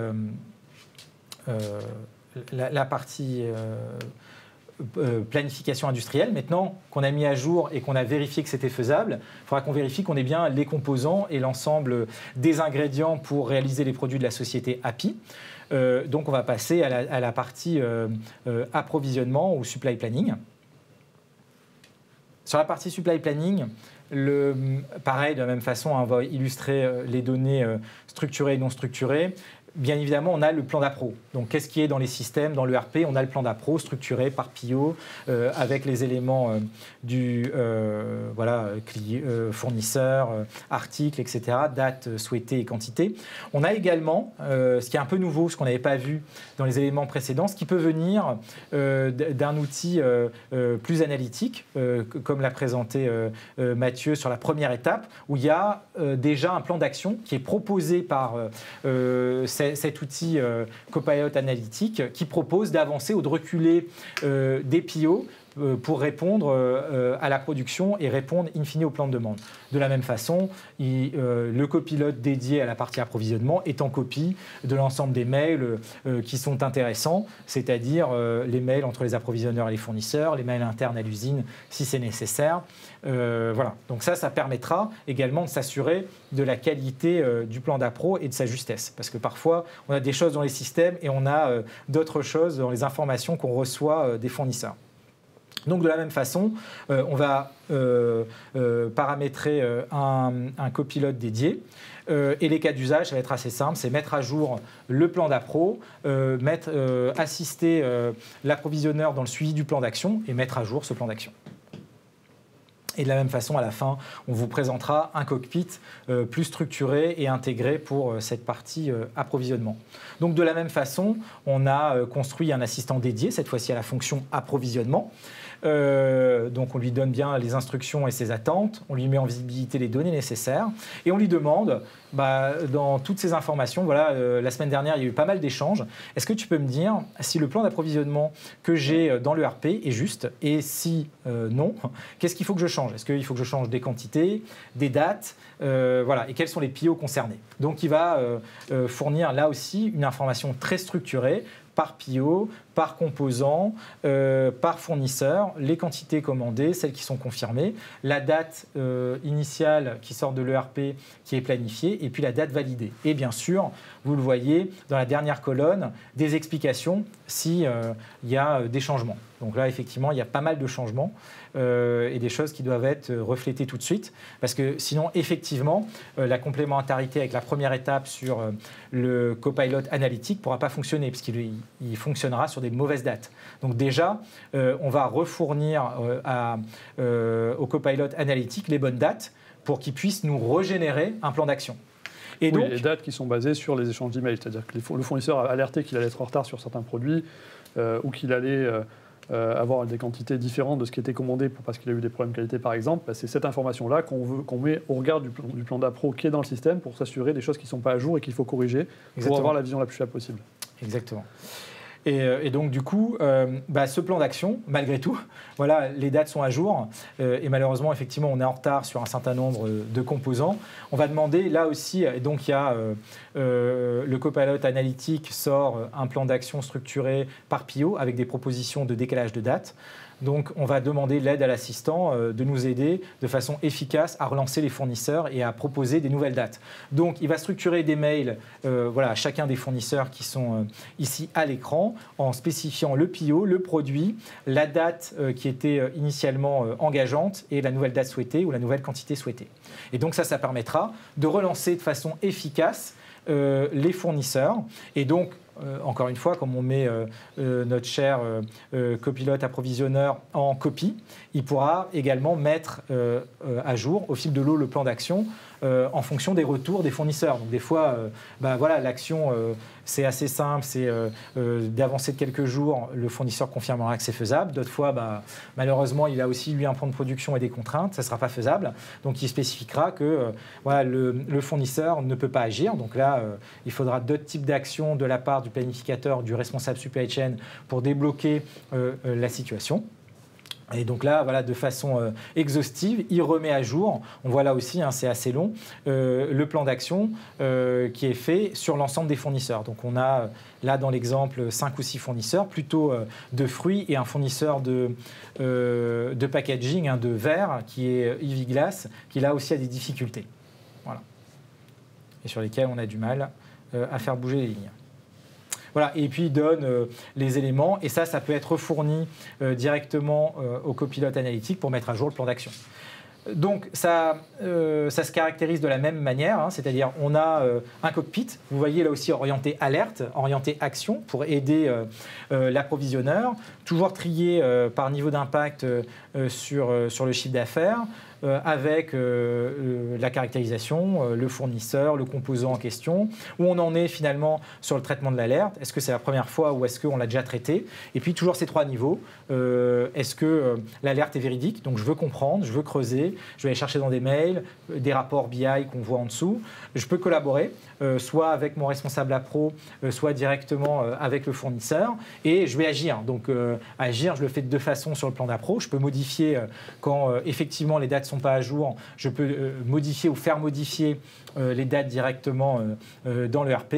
planification industrielle. Maintenant qu'on a mis à jour et qu'on a vérifié que c'était faisable, il faudra qu'on vérifie qu'on ait bien les composants et l'ensemble des ingrédients pour réaliser les produits de la société API. Donc on va passer à la partie approvisionnement ou supply planning. Sur la partie supply planning, pareil, de la même façon, on va illustrer les données structurées et non structurées. Bien évidemment, on a le plan d'appro. Donc, qu'est-ce qui est dans les systèmes, dans l'ERP? On a le plan d'appro structuré par PIO avec les éléments fournisseur, article, etc., date souhaitée et quantité. On a également, ce qui est un peu nouveau, ce qu'on n'avait pas vu dans les éléments précédents, ce qui peut venir d'un outil plus analytique, comme l'a présenté Mathieu sur la première étape, où il y a déjà un plan d'action qui est proposé par cet outil Copilot analytique qui propose d'avancer ou de reculer des PIO pour répondre à la production et répondre in fine au plan de demande. De la même façon, le copilote dédié à la partie approvisionnement est en copie de l'ensemble des mails qui sont intéressants, c'est-à-dire les mails entre les approvisionneurs et les fournisseurs, les mails internes à l'usine si c'est nécessaire. Voilà. Donc ça permettra également de s'assurer de la qualité du plan d'appro et de sa justesse. Parce que parfois, on a des choses dans les systèmes et on a d'autres choses dans les informations qu'on reçoit des fournisseurs. Donc de la même façon, on va paramétrer un copilote dédié. Et les cas d'usage, ça va être assez simple, c'est mettre à jour le plan d'appro, assister l'approvisionneur dans le suivi du plan d'action et mettre à jour ce plan d'action. Et de la même façon, à la fin, on vous présentera un cockpit plus structuré et intégré pour cette partie approvisionnement. Donc de la même façon, on a construit un assistant dédié, cette fois-ci à la fonction approvisionnement. Donc on lui donne bien les instructions et ses attentes, on lui met en visibilité les données nécessaires et on lui demande, dans toutes ces informations, la semaine dernière il y a eu pas mal d'échanges, est-ce que tu peux me dire si le plan d'approvisionnement que j'ai dans l'ERP est juste et si non, qu'est-ce qu'il faut que je change? Est-ce qu'il faut que je change des quantités, des dates, et quels sont les PIO concernés? Donc il va fournir là aussi une information très structurée par PIO, par composant, par fournisseur, les quantités commandées, celles qui sont confirmées, la date initiale qui sort de l'ERP qui est planifiée, et puis la date validée. Et bien sûr, vous le voyez dans la dernière colonne, des explications s'il y a des changements. Donc là, effectivement, il y a pas mal de changements et des choses qui doivent être reflétées tout de suite. Parce que sinon, effectivement, la complémentarité avec la première étape sur le Copilot analytique ne pourra pas fonctionner, puisqu'il fonctionnera sur des mauvaises dates. Donc déjà, on va refournir au Copilot analytique les bonnes dates pour qu'il puisse nous régénérer un plan d'action. Et donc, les dates qui sont basées sur les échanges d'emails, c'est-à-dire que le fournisseur a alerté qu'il allait être en retard sur certains produits ou qu'il allait avoir des quantités différentes de ce qui était commandé parce qu'il a eu des problèmes de qualité par exemple. Bah, c'est cette information-là qu'on met au regard du plan d'appro qui est dans le système pour s'assurer des choses qui ne sont pas à jour et qu'il faut corriger. Exactement. Pour avoir la vision la plus fiable possible. Exactement. Et donc, du coup, ce plan d'action, malgré tout, voilà, les dates sont à jour. Et malheureusement, effectivement, on est en retard sur un certain nombre de composants. On va demander, là aussi, et donc il y a le Copilot analytique sort un plan d'action structuré par PIO avec des propositions de décalage de date. Donc, on va demander l'aide à l'assistant de nous aider de façon efficace à relancer les fournisseurs et à proposer des nouvelles dates. Donc, il va structurer des mails à chacun des fournisseurs qui sont ici à l'écran en spécifiant le PIO, le produit, la date qui était initialement engageante et la nouvelle date souhaitée ou la nouvelle quantité souhaitée. Et donc, ça permettra de relancer de façon efficace les fournisseurs. Et donc, encore une fois, comme on met notre cher copilote approvisionneur en copie, il pourra également mettre à jour au fil de l'eau le plan d'action en fonction des retours des fournisseurs. Donc des fois, l'action, c'est assez simple, c'est d'avancer de quelques jours, le fournisseur confirmera que c'est faisable. D'autres fois, malheureusement, il a aussi, lui, un plan de production et des contraintes, ça ne sera pas faisable. Donc il spécifiera que le fournisseur ne peut pas agir. Donc là, il faudra d'autres types d'actions de la part du planificateur, du responsable supply chain pour débloquer la situation. Et donc là, de façon exhaustive, il remet à jour, on voit là aussi, c'est assez long, le plan d'action qui est fait sur l'ensemble des fournisseurs. Donc on a là dans l'exemple 5 ou 6 fournisseurs, plutôt de fruits et un fournisseur de packaging, de verre, qui est Ivy Glass, qui là aussi a des difficultés. Voilà. Et sur lesquels on a du mal à faire bouger les lignes. Voilà, et puis il donne les éléments, et ça peut être fourni directement au copilote analytique pour mettre à jour le plan d'action. Donc ça se caractérise de la même manière, c'est-à-dire on a un cockpit, vous voyez là aussi orienté alerte, orienté action pour aider l'approvisionneur, toujours trié par niveau d'impact sur le chiffre d'affaires, avec la caractérisation, le fournisseur, le composant en question, où on en est finalement sur le traitement de l'alerte. Est-ce que c'est la première fois ou est-ce qu'on l'a déjà traité? Et puis toujours ces 3 niveaux. Est-ce que l'alerte est véridique? Donc je veux comprendre, je veux creuser, je vais aller chercher dans des mails, des rapports BI qu'on voit en dessous. Je peux collaborer, soit avec mon responsable appro, soit directement avec le fournisseur, et je vais agir. Donc agir, je le fais de 2 façons sur le plan d'appro. Je peux modifier quand effectivement les dates ne sont pas à jour, je peux modifier ou faire modifier les dates directement dans le RP,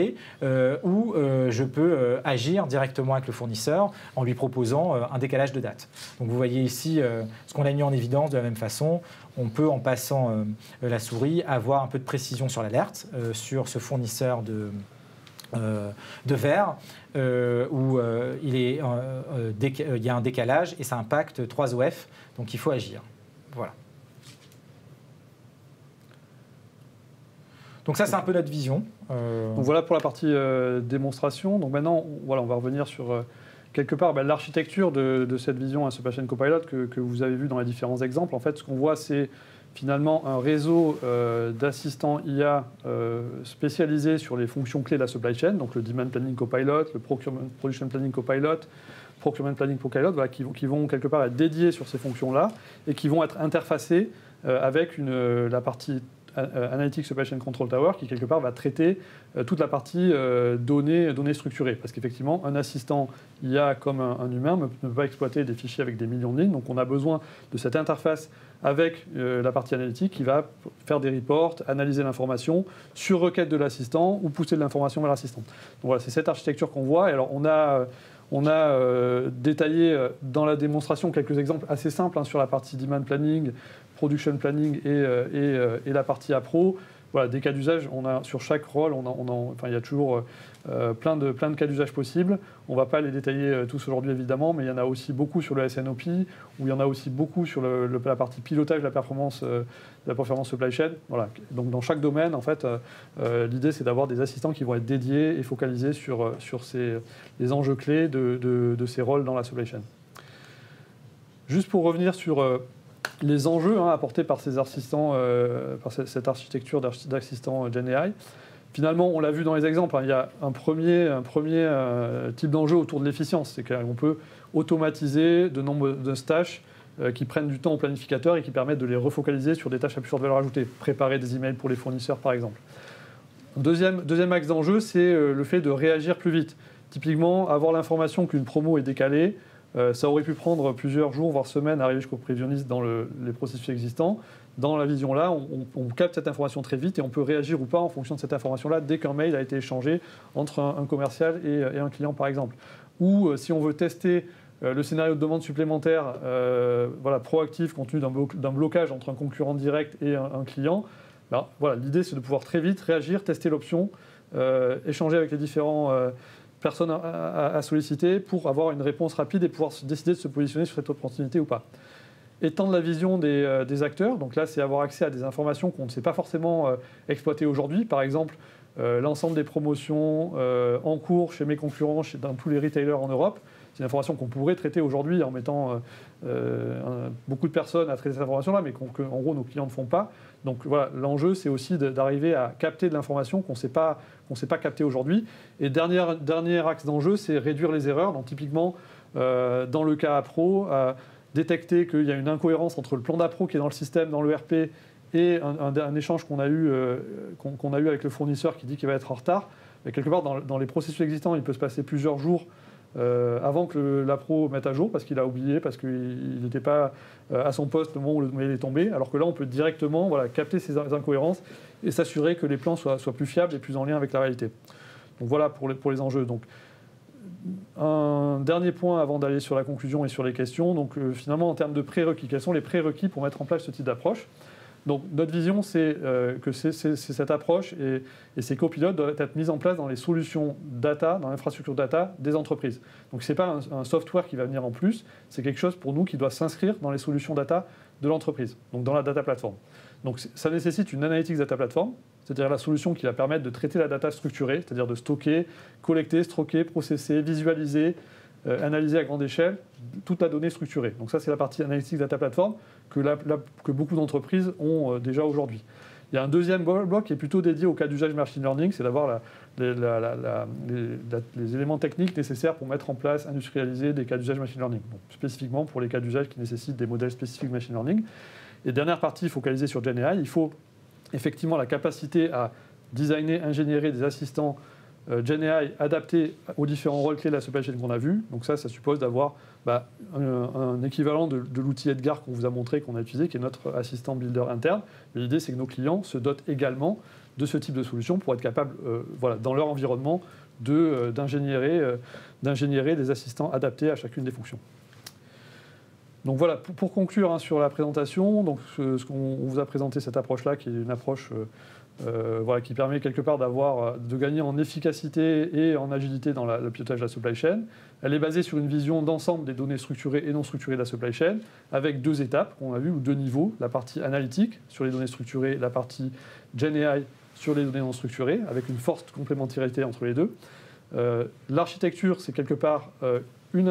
ou je peux agir directement avec le fournisseur en lui proposant un décalage de date. Donc vous voyez ici ce qu'on a mis en évidence de la même façon. On peut, en passant la souris, avoir un peu de précision sur l'alerte, sur ce fournisseur de verre, où il y a un décalage et ça impacte 3 OF, donc il faut agir. Voilà. Donc ça, c'est un peu notre vision. Donc voilà pour la partie démonstration. Donc maintenant, on va revenir sur quelque part l'architecture de cette vision Supply Chain Copilot que vous avez vu dans les différents exemples. En fait, ce qu'on voit, c'est finalement un réseau d'assistants IA spécialisés sur les fonctions clés de la supply chain, donc le Demand Planning Copilot, le Production Planning Copilot, Procurement Planning Copilot, qui vont quelque part être dédiés sur ces fonctions-là et qui vont être interfacés avec la partie Analytics Supply Chain Control Tower qui, quelque part, va traiter toute la partie données structurées. Parce qu'effectivement, un assistant IA comme un humain ne peut pas exploiter des fichiers avec des millions de lignes. Donc, on a besoin de cette interface avec la partie analytique qui va faire des reports, analyser l'information sur requête de l'assistant ou pousser de l'information vers l'assistant. Donc, voilà, c'est cette architecture qu'on voit. Et alors, on On a détaillé dans la démonstration quelques exemples assez simples sur la partie demand planning, production planning et la partie appro. Voilà, des cas d'usage, sur chaque rôle, il y a toujours plein de cas d'usage possibles. On ne va pas les détailler tous aujourd'hui évidemment, mais il y en a aussi beaucoup sur le SNOP, où il y en a aussi beaucoup sur la partie pilotage de la performance supply chain. Voilà. Donc dans chaque domaine, en fait, l'idée c'est d'avoir des assistants qui vont être dédiés et focalisés sur les enjeux clés de ces rôles dans la supply chain. Juste pour revenir sur les enjeux apportés par ces assistants, par cette architecture d'assistants GenAI. Finalement, on l'a vu dans les exemples, il y a un premier type d'enjeu autour de l'efficience. C'est qu'on peut automatiser de nombreuses tâches qui prennent du temps au planificateur et qui permettent de les refocaliser sur des tâches à plus forte valeur ajoutée. Préparer des emails pour les fournisseurs, par exemple. Deuxième axe d'enjeu, c'est le fait de réagir plus vite. Typiquement, avoir l'information qu'une promo est décalée, ça aurait pu prendre plusieurs jours, voire semaines, à arriver jusqu'au prévisionniste dans les processus existants. Dans la vision-là, on capte cette information très vite et on peut réagir ou pas en fonction de cette information-là dès qu'un mail a été échangé entre un commercial et un client, par exemple. Ou si on veut tester le scénario de demande supplémentaire proactif compte tenu d'un blocage entre un concurrent direct et un client, l'idée c'est de pouvoir très vite réagir, tester l'option, échanger avec les différents personnes à solliciter pour avoir une réponse rapide et pouvoir décider de se positionner sur cette opportunité ou pas. Étendre la vision des acteurs, donc là c'est avoir accès à des informations qu'on ne sait pas forcément exploiter aujourd'hui. Par exemple, l'ensemble des promotions en cours chez mes concurrents, dans tous les retailers en Europe. C'est une information qu'on pourrait traiter aujourd'hui en mettant beaucoup de personnes à traiter cette information-là, mais qu'en gros nos clients ne font pas. Donc voilà, l'enjeu c'est aussi d'arriver à capter de l'information qu'on ne sait pas capter aujourd'hui. Et dernier axe d'enjeu, c'est réduire les erreurs. Donc typiquement, dans le cas appro, détecter qu'il y a une incohérence entre le plan d'appro qui est dans le système, dans le RP, et un échange qu'on a eu avec le fournisseur qui dit qu'il va être en retard. Mais quelque part, dans les processus existants, il peut se passer plusieurs jours avant que l'appro mette à jour, parce qu'il a oublié, parce qu'il n'était pas à son poste au moment où le mail est tombé. Alors que là, on peut directement capter ces incohérences et s'assurer que les plans soient plus fiables et plus en lien avec la réalité. Donc voilà pour les enjeux. Donc, un dernier point avant d'aller sur la conclusion et sur les questions. Donc finalement, en termes de prérequis, quels sont les prérequis pour mettre en place ce type d'approche ? Donc notre vision, c'est que cette approche et ces copilotes doivent être mis en place dans les solutions data, dans l'infrastructure data des entreprises. Donc ce n'est pas un software qui va venir en plus, c'est quelque chose pour nous qui doit s'inscrire dans les solutions data de l'entreprise, donc dans la data platform. Donc ça nécessite une analytics data platform, c'est-à-dire la solution qui va permettre de traiter la data structurée, c'est-à-dire de stocker, collecter, stocker, processer, visualiser, analyser à grande échelle toute la donnée structurée. Donc ça, c'est la partie analytics data platform que beaucoup d'entreprises ont déjà aujourd'hui. Il y a un deuxième bloc qui est plutôt dédié au cas d'usage machine learning, c'est d'avoir les éléments techniques nécessaires pour mettre en place, industrialiser des cas d'usage machine learning. Donc, spécifiquement pour les cas d'usage qui nécessitent des modèles spécifiques machine learning. Et dernière partie focalisée sur GenAI, il faut effectivement la capacité à designer, ingénierer des assistants GenAI adaptés aux différents rôles clés de la supply chain qu'on a vu. Donc ça suppose d'avoir un équivalent de l'outil Edgar qu'on vous a montré, qu'on a utilisé, qui est notre assistant builder interne. Mais l'idée, c'est que nos clients se dotent également de ce type de solution pour être capables, dans leur environnement, d'ingénierer des assistants adaptés à chacune des fonctions. Donc voilà, pour conclure sur la présentation, donc ce qu'on vous a présenté, cette approche-là, qui est une approche qui permet quelque part de gagner en efficacité et en agilité dans le pilotage de la supply chain. Elle est basée sur une vision d'ensemble des données structurées et non structurées de la supply chain, avec deux étapes qu'on a vues, ou deux niveaux, la partie analytique sur les données structurées, la partie GenAI sur les données non structurées, avec une forte complémentarité entre les deux. L'architecture, c'est quelque part une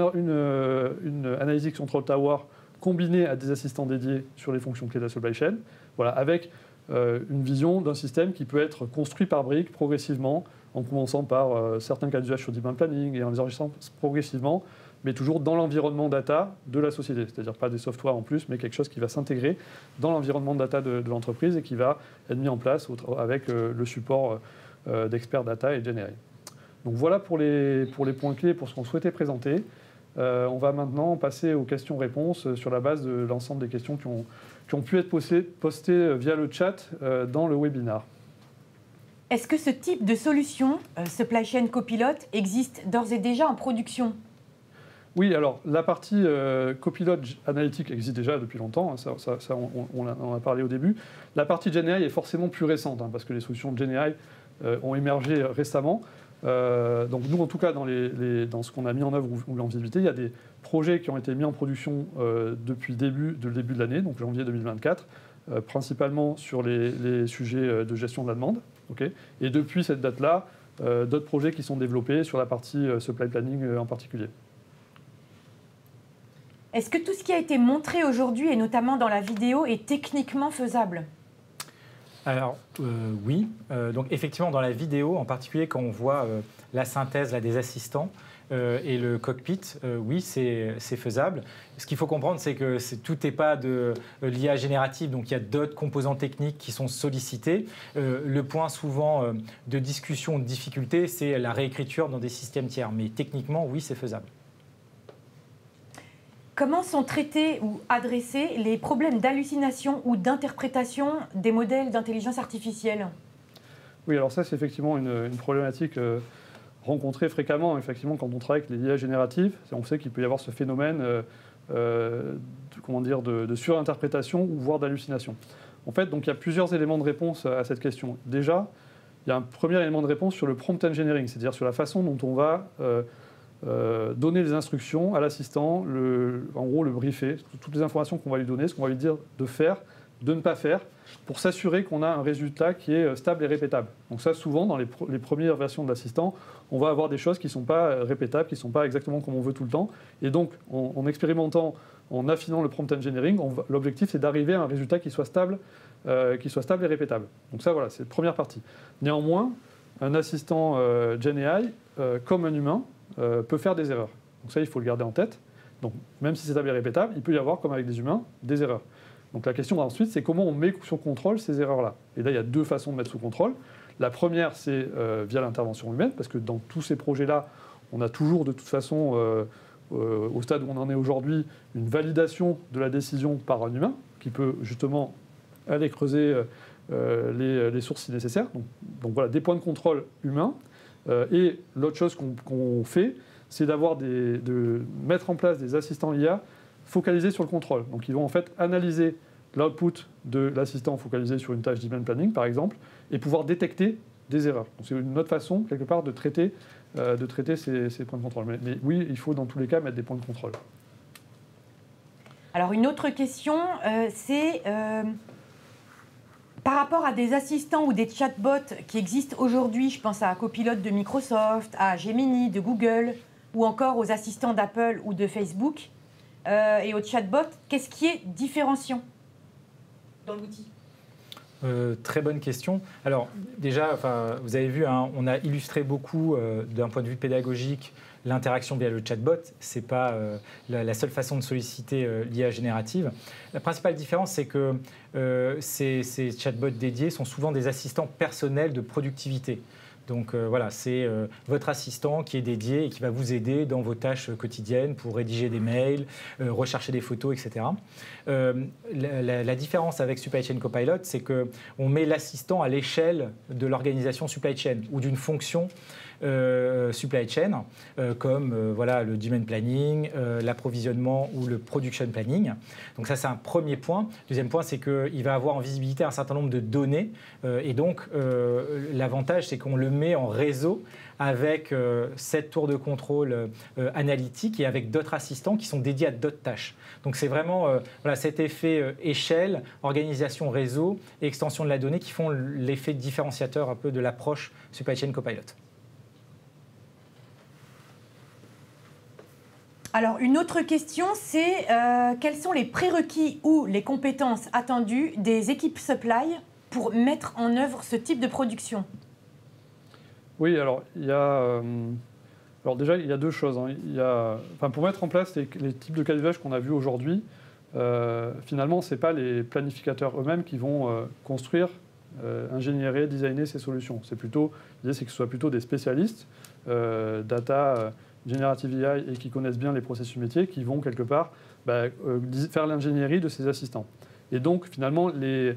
Analytics Control Tower combinée à des assistants dédiés sur les fonctions clés de la supply chain, avec une vision d'un système qui peut être construit par briques progressivement, en commençant par certains cas d'usage sur demand planning et en les enregistrant progressivement, mais toujours dans l'environnement data de la société. C'est-à-dire pas des softwares en plus, mais quelque chose qui va s'intégrer dans l'environnement data de l'entreprise et qui va être mis en place avec le support d'experts data et GenAI. Donc voilà pour les points clés, pour ce qu'on souhaitait présenter. On va maintenant passer aux questions-réponses sur la base de l'ensemble des questions qui ont pu être postées via le chat dans le webinaire. Est-ce que ce type de solution, Supply Chain Copilot, existe d'ores et déjà en production ? Oui, alors la partie Copilot analytique existe déjà depuis longtemps, hein, on en a parlé au début. La partie GenAI est forcément plus récente, hein, parce que les solutions de GenAI ont émergé récemment. Donc nous, en tout cas, dans ce qu'on a mis en œuvre ou en visibilité, il y a des projets qui ont été mis en production depuis le début de l'année, donc janvier 2024, principalement sur les sujets de gestion de la demande. Okay, et depuis cette date-là, d'autres projets qui sont développés sur la partie supply planning en particulier. Est-ce que tout ce qui a été montré aujourd'hui, et notamment dans la vidéo, est techniquement faisable ? Alors oui, donc effectivement dans la vidéo, en particulier quand on voit la synthèse là, des assistants et le cockpit, oui c'est faisable. Ce qu'il faut comprendre, c'est que tout n'est pas de l'IA générative, donc il y a d'autres composants techniques qui sont sollicités. Le point souvent de discussion, de difficulté, c'est la réécriture dans des systèmes tiers, mais techniquement oui c'est faisable. Comment sont traités ou adressés les problèmes d'hallucination ou d'interprétation des modèles d'intelligence artificielle ? Oui, alors ça, c'est effectivement une problématique rencontrée fréquemment. Effectivement, quand on travaille avec les IA génératives, on sait qu'il peut y avoir ce phénomène de surinterprétation ou voire d'hallucination. En fait, donc, il y a plusieurs éléments de réponse à cette question. Déjà, il y a un premier élément de réponse sur le prompt engineering, c'est-à-dire sur la façon dont on va donner les instructions à l'assistant, en gros le briefer, toutes les informations qu'on va lui donner, ce qu'on va lui dire de faire, de ne pas faire, pour s'assurer qu'on a un résultat qui est stable et répétable. Donc ça, souvent, dans les premières versions de l'assistant, on va avoir des choses qui ne sont pas répétables, qui ne sont pas exactement comme on veut tout le temps. Et donc, en expérimentant, en affinant le prompt engineering, l'objectif, c'est d'arriver à un résultat qui soit stable et répétable. Donc ça, voilà, c'est la première partie. Néanmoins, un assistant GenAI, comme un humain, peut faire des erreurs. Donc ça, il faut le garder en tête. Donc, même si c'est stable et répétable, il peut y avoir, comme avec des humains, des erreurs. Donc la question ensuite, c'est comment on met sous contrôle ces erreurs-là. Et là, il y a deux façons de mettre sous contrôle. La première, c'est via l'intervention humaine, parce que dans tous ces projets-là, on a toujours de toute façon, au stade où on en est aujourd'hui, une validation de la décision par un humain, qui peut justement aller creuser les sources si nécessaire. Donc voilà, des points de contrôle humains. Et l'autre chose qu'on fait, c'est de mettre en place des assistants IA focalisés sur le contrôle. Donc ils vont en fait analyser l'output de l'assistant focalisé sur une tâche demand planning, par exemple, et pouvoir détecter des erreurs. Donc c'est une autre façon, quelque part, de traiter ces points de contrôle. Mais oui, il faut dans tous les cas mettre des points de contrôle. Alors une autre question, c'est par rapport à des assistants ou des chatbots qui existent aujourd'hui, je pense à Copilot de Microsoft, à Gemini de Google, ou encore aux assistants d'Apple ou de Facebook, et aux chatbots, qu'est-ce qui est différenciant dans l'outil ? Très bonne question. Alors déjà, vous avez vu, hein, on a illustré beaucoup d'un point de vue pédagogique l'interaction via le chatbot. Ce n'est pas la seule façon de solliciter l'IA générative. La principale différence, c'est que ces chatbots dédiés sont souvent des assistants personnels de productivité. Donc voilà, c'est votre assistant qui est dédié et qui va vous aider dans vos tâches quotidiennes pour rédiger des mails, rechercher des photos, etc. La différence avec Supply Chain Copilot, c'est qu'on met l'assistant à l'échelle de l'organisation supply chain ou d'une fonction supply chain, comme voilà, le demand planning, l'approvisionnement ou le production planning. Donc ça, c'est un premier point. Deuxième point, c'est qu'il va avoir en visibilité un certain nombre de données. Et donc, l'avantage, c'est qu'on le met en réseau avec cette tour de contrôle analytique et avec d'autres assistants qui sont dédiés à d'autres tâches. Donc c'est vraiment voilà, cet effet échelle, organisation réseau et extension de la donnée qui font l'effet différenciateur un peu de l'approche Supply Chain Copilot. Alors, une autre question, c'est quels sont les prérequis ou les compétences attendues des équipes supply pour mettre en œuvre ce type de production ? Oui, alors, déjà, il y a deux choses. Hein. Pour mettre en place les types de cas d'usage qu'on a vus aujourd'hui, finalement, ce n'est pas les planificateurs eux-mêmes qui vont construire, ingénierer, designer ces solutions. L'idée, c'est que ce soit plutôt des spécialistes, data, Generative AI et qui connaissent bien les processus métiers, qui vont quelque part faire l'ingénierie de ces assistants. Et donc, finalement, les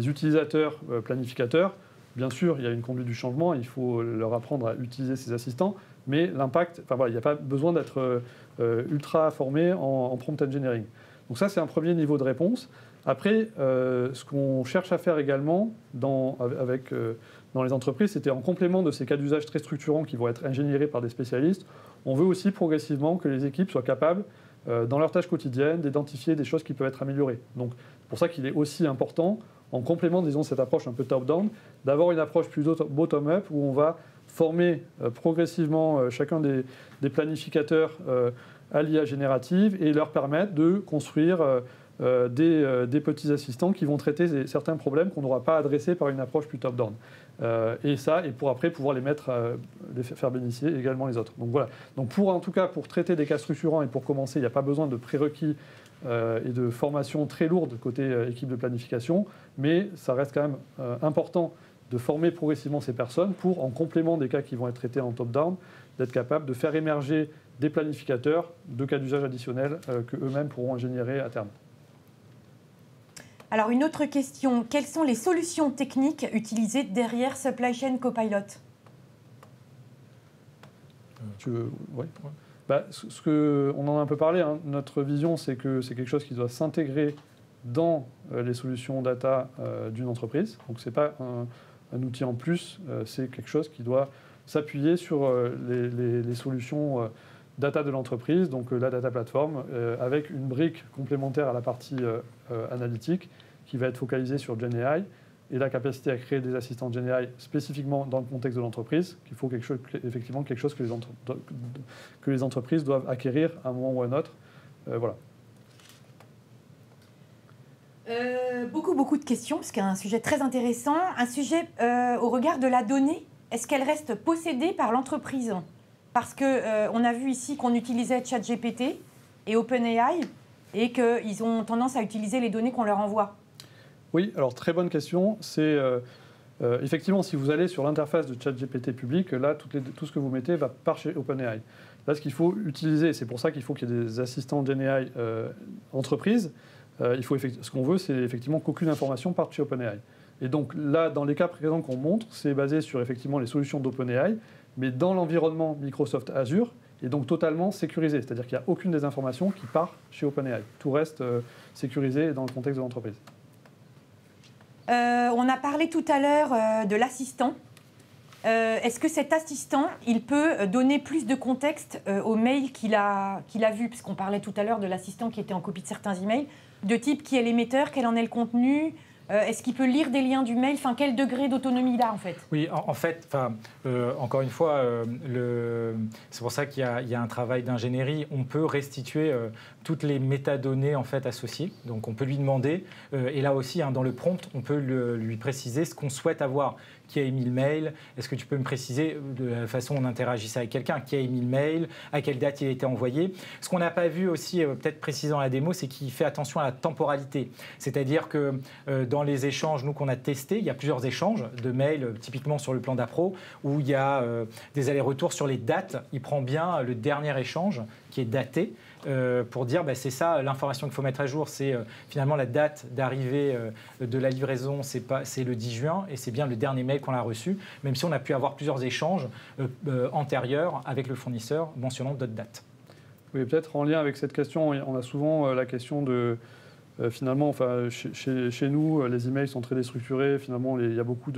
utilisateurs planificateurs, bien sûr, il y a une conduite du changement, il faut leur apprendre à utiliser ces assistants, mais l'impact, enfin voilà, il n'y a pas besoin d'être ultra formé en prompt engineering. Donc ça, c'est un premier niveau de réponse. Après, ce qu'on cherche à faire également dans les entreprises, c'était en complément de ces cas d'usage très structurants qui vont être ingénierés par des spécialistes, on veut aussi progressivement que les équipes soient capables, dans leurs tâches quotidiennes, d'identifier des choses qui peuvent être améliorées. Donc, c'est pour ça qu'il est aussi important, en complément, disons, de cette approche un peu top-down, d'avoir une approche plus bottom-up où on va former progressivement chacun des planificateurs à l'IA générative et leur permettre de construire des petits assistants qui vont traiter certains problèmes qu'on n'aura pas adressés par une approche plus top-down. Et pour après pouvoir les faire bénéficier également les autres. Donc voilà. Donc en tout cas, pour traiter des cas structurants et pour commencer, il n'y a pas besoin de prérequis et de formation très lourde côté équipe de planification, mais ça reste quand même important de former progressivement ces personnes pour, en complément des cas qui vont être traités en top-down, d'être capable de faire émerger des planificateurs de cas d'usage additionnels qu'eux-mêmes pourront ingénierer à terme. Alors, une autre question. Quelles sont les solutions techniques utilisées derrière Supply Chain Copilot ? Ouais. Bah, on en a un peu parlé. Hein. Notre vision, c'est que c'est quelque chose qui doit s'intégrer dans les solutions data d'une entreprise. Donc, ce n'est pas un outil en plus, c'est quelque chose qui doit s'appuyer sur les solutions data de l'entreprise, donc la data platform, avec une brique complémentaire à la partie analytique qui va être focalisée sur GenAI et la capacité à créer des assistants GenAI spécifiquement dans le contexte de l'entreprise, qu'il faut effectivement quelque chose que les entreprises doivent acquérir à un moment ou à un autre. Voilà. Beaucoup de questions, parce qu'il y a un sujet très intéressant. Un sujet au regard de la donnée, est-ce qu'elle reste possédée par l'entreprise ? Parce qu'on a vu ici qu'on utilisait ChatGPT et OpenAI et qu'ils ont tendance à utiliser les données qu'on leur envoie. Oui, alors très bonne question. C'est effectivement, si vous allez sur l'interface de ChatGPT public, là, tout ce que vous mettez va par chez OpenAI. Là, ce qu'il faut utiliser, c'est pour ça qu'il faut qu'il y ait des assistants GenAI entreprises. Ce qu'on veut, c'est effectivement qu'aucune information parte chez OpenAI. Et donc là, dans les cas présents qu'on montre, c'est basé sur effectivement les solutions d'OpenAI, mais dans l'environnement Microsoft Azure, et donc totalement sécurisé. C'est-à-dire qu'il n'y a aucune des informations qui part chez OpenAI. Tout reste sécurisé dans le contexte de l'entreprise. On a parlé tout à l'heure de l'assistant. Est-ce que cet assistant, il peut donner plus de contexte au mail qu'il a vu ? Parce qu'on parlait tout à l'heure de l'assistant qui était en copie de certains emails, de type qui est l'émetteur, quel en est le contenu ? Est-ce qu'il peut lire des liens du mail ? Enfin, quel degré d'autonomie il a, en fait ? Oui, en fait, encore une fois, c'est pour ça qu'il y a un travail d'ingénierie. On peut restituer toutes les métadonnées en fait, associées. Donc, on peut lui demander, et là aussi, dans le prompt, on peut lui préciser ce qu'on souhaite avoir. Qui a émis le mail? Est-ce que tu peux me préciser de la façon dont on interagissait avec quelqu'un? Qui a émis le mail? À quelle date il a été envoyé? Ce qu'on n'a pas vu aussi, peut-être précisé dans la démo, c'est qu'il fait attention à la temporalité. C'est-à-dire que dans les échanges, nous, qu'on a testés, il y a plusieurs échanges de mails, typiquement sur le plan d'appro, où il y a des allers-retours sur les dates. Il prend bien le dernier échange qui est daté. Pour dire c'est ça l'information qu'il faut mettre à jour, c'est finalement la date d'arrivée de la livraison, c'est le 10 juin et c'est bien le dernier mail qu'on a reçu, même si on a pu avoir plusieurs échanges antérieurs avec le fournisseur mentionnant d'autres dates. Oui, peut-être en lien avec cette question, on a souvent la question de finalement, enfin, chez nous, les emails sont très déstructurés, finalement il y a beaucoup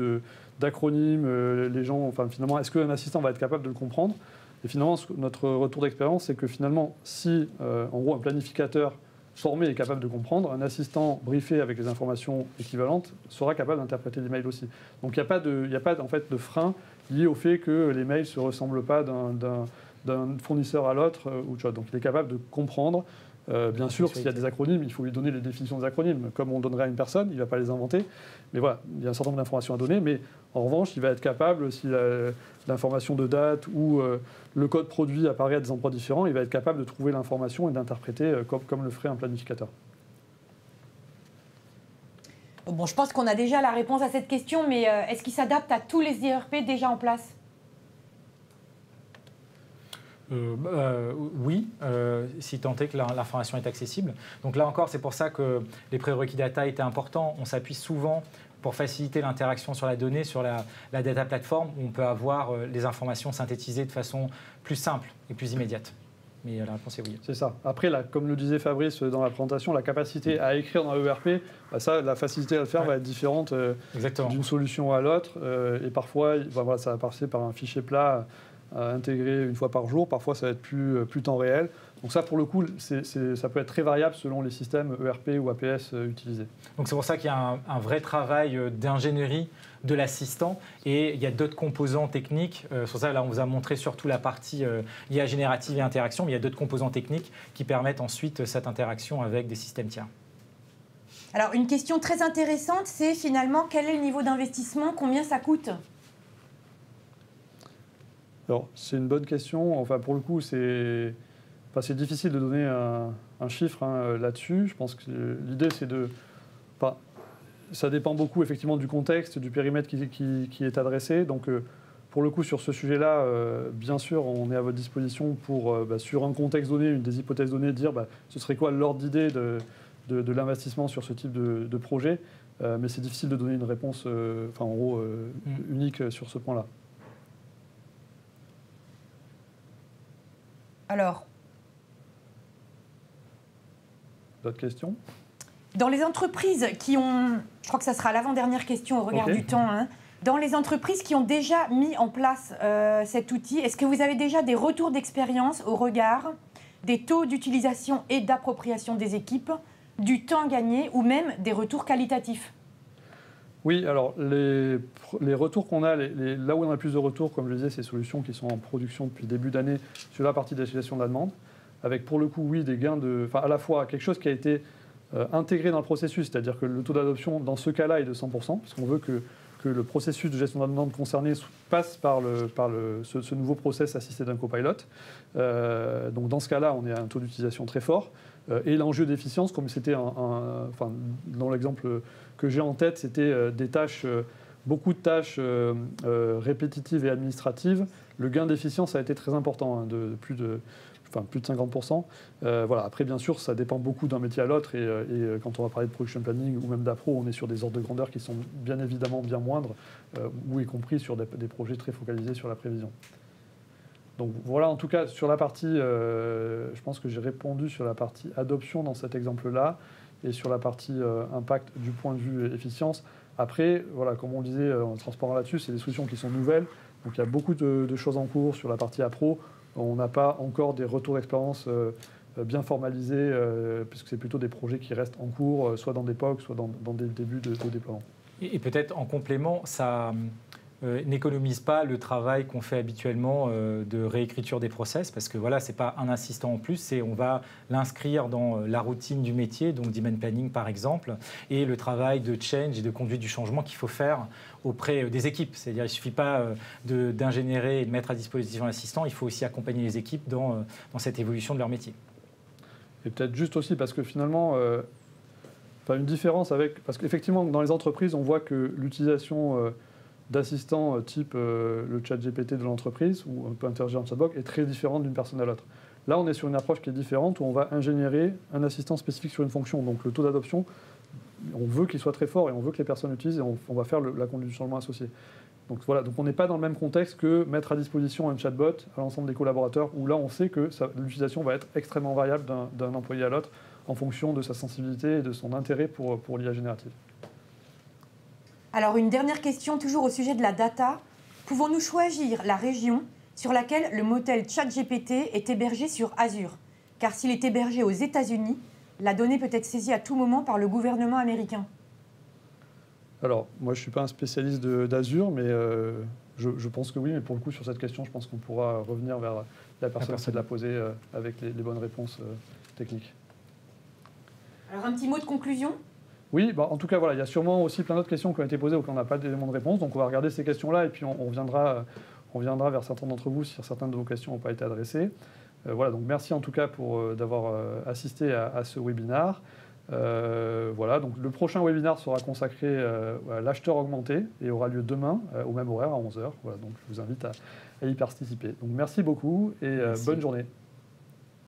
d'acronymes, les gens, enfin, finalement, est-ce qu'un assistant va être capable de le comprendre ? Et finalement, notre retour d'expérience, c'est que finalement, si en gros un planificateur formé est capable de comprendre, un assistant briefé avec les informations équivalentes sera capable d'interpréter les mails aussi. Donc il n'y a pas en fait, de frein lié au fait que les mails ne se ressemblent pas d'un fournisseur à l'autre ou autre chose. Donc il est capable de comprendre. Bien sûr, s'il y a des acronymes, il faut lui donner les définitions des acronymes, comme on donnerait à une personne, il ne va pas les inventer. Mais voilà, il y a un certain nombre d'informations à donner, mais en revanche, il va être capable, si l'information de date ou le code produit apparaît à des endroits différents, il va être capable de trouver l'information et d'interpréter comme le ferait un planificateur. Bon, je pense qu'on a déjà la réponse à cette question, mais est-ce qu'il s'adapte à tous les ERP déjà en place ? Oui, si tant est que l'information est accessible. Donc là encore, c'est pour ça que les prérequis data étaient importants. On s'appuie souvent pour faciliter l'interaction sur la donnée, sur la data platform, où on peut avoir les informations synthétisées de façon plus simple et plus immédiate. Mais la réponse est oui. C'est ça. Après, là, comme le disait Fabrice dans la présentation, la capacité à écrire dans l'ERP, ça, la facilité à le faire va être différente d'une solution à l'autre. Et parfois, voilà, ça va passer par un fichier plat à intégrer une fois par jour. Parfois, ça va être plus temps réel. Donc ça, pour le coup, ça peut être très variable selon les systèmes ERP ou APS utilisés. Donc c'est pour ça qu'il y a un vrai travail d'ingénierie de l'assistant et il y a d'autres composants techniques. Sur ça, là, on vous a montré surtout la partie IA générative et interaction, mais il y a d'autres composants techniques qui permettent ensuite cette interaction avec des systèmes tiers. Alors, une question très intéressante, c'est finalement quel est le niveau d'investissement, combien ça coûte ? Alors, c'est une bonne question. Enfin, pour le coup, c'est difficile de donner un chiffre là-dessus. Je pense que l'idée, c'est de... Enfin, ça dépend beaucoup, effectivement, du contexte, du périmètre qui est adressé. Donc, pour le coup, sur ce sujet-là, bien sûr, on est à votre disposition pour, sur un contexte donné, des hypothèses données, dire ce serait quoi l'ordre d'idée de l'investissement sur ce type de projet. Mais c'est difficile de donner une réponse, en gros, unique sur ce point-là. Alors, d'autres questions ? Dans les entreprises qui ont, je crois que ça sera l'avant-dernière question au regard du temps, dans les entreprises qui ont déjà mis en place cet outil, est-ce que vous avez déjà des retours d'expérience au regard des taux d'utilisation et d'appropriation des équipes, du temps gagné ou même des retours qualitatifs ? Oui, alors les retours qu'on a, là où on a le plus de retours, comme je le disais, c'est solutions qui sont en production depuis le début d'année sur la partie d'activation de la demande, avec pour le coup, oui, des gains à la fois quelque chose qui a été intégré dans le processus, c'est-à-dire que le taux d'adoption dans ce cas-là est de 100%, puisqu'on veut que le processus de gestion de la demande concerné passe par ce nouveau process assisté d'un copilot. Donc dans ce cas-là, on est à un taux d'utilisation très fort. Et l'enjeu d'efficience, comme c'était dans l'exemple que j'ai en tête, c'était des tâches, beaucoup de tâches répétitives et administratives. Le gain d'efficience a été très important, de plus de 50%. Voilà. Après, bien sûr, ça dépend beaucoup d'un métier à l'autre. Et quand on va parler de production planning ou même d'appro, on est sur des ordres de grandeur qui sont bien évidemment bien moindres, ou y compris sur des projets très focalisés sur la prévision. Donc voilà, en tout cas, sur la partie, je pense que j'ai répondu sur la partie adoption dans cet exemple-là et sur la partie impact du point de vue efficience. Après, voilà, comme on le disait, en transparent là-dessus, c'est des solutions qui sont nouvelles. Donc il y a beaucoup de choses en cours sur la partie appro. On n'a pas encore des retours d'expérience bien formalisés, puisque c'est plutôt des projets qui restent en cours, soit dans des POC, soit dans des débuts de déploiement. Et peut-être en complément, ça n'économise pas le travail qu'on fait habituellement de réécriture des process, parce que voilà, ce n'est pas un assistant en plus, on va l'inscrire dans la routine du métier, donc demand planning par exemple, et le travail de change et de conduite du changement qu'il faut faire auprès des équipes. C'est-à-dire qu'il ne suffit pas d'ingénierer et de mettre à disposition l'assistant, il faut aussi accompagner les équipes dans cette évolution de leur métier. Et peut-être juste aussi parce que finalement, une différence parce qu'effectivement, dans les entreprises, on voit que l'utilisation d'assistants type le chat GPT de l'entreprise, où on peut interagir en chatbot, est très différente d'une personne à l'autre. Là, on est sur une approche qui est différente, où on va ingénierer un assistant spécifique sur une fonction. Donc le taux d'adoption, on veut qu'il soit très fort et on veut que les personnes l'utilisent et on va faire la conduite du changement associée. Donc voilà, donc on n'est pas dans le même contexte que mettre à disposition un chatbot à l'ensemble des collaborateurs, où là on sait que l'utilisation va être extrêmement variable d'un employé à l'autre en fonction de sa sensibilité et de son intérêt pour l'IA générative. Alors une dernière question, toujours au sujet de la data. Pouvons-nous choisir la région sur laquelle le modèle ChatGPT est hébergé sur Azure ? Car s'il est hébergé aux États-Unis, la donnée peut être saisie à tout moment par le gouvernement américain. Alors, moi je ne suis pas un spécialiste d'Azure, mais je pense que oui. Mais pour le coup, sur cette question, je pense qu'on pourra revenir vers la personne qui l'a posée avec les bonnes réponses techniques. Alors un petit mot de conclusion ? Oui, en tout cas, voilà, il y a sûrement aussi plein d'autres questions qui ont été posées auxquelles on n'a pas d'éléments de réponse. Donc on va regarder ces questions-là et puis on reviendra vers certains d'entre vous si certaines de vos questions n'ont pas été adressées. Voilà, donc merci en tout cas d'avoir assisté à ce webinaire. Voilà, donc le prochain webinaire sera consacré à l'acheteur augmenté et aura lieu demain au même horaire à 11h. Voilà, donc je vous invite à y participer. Donc merci beaucoup et bonne journée.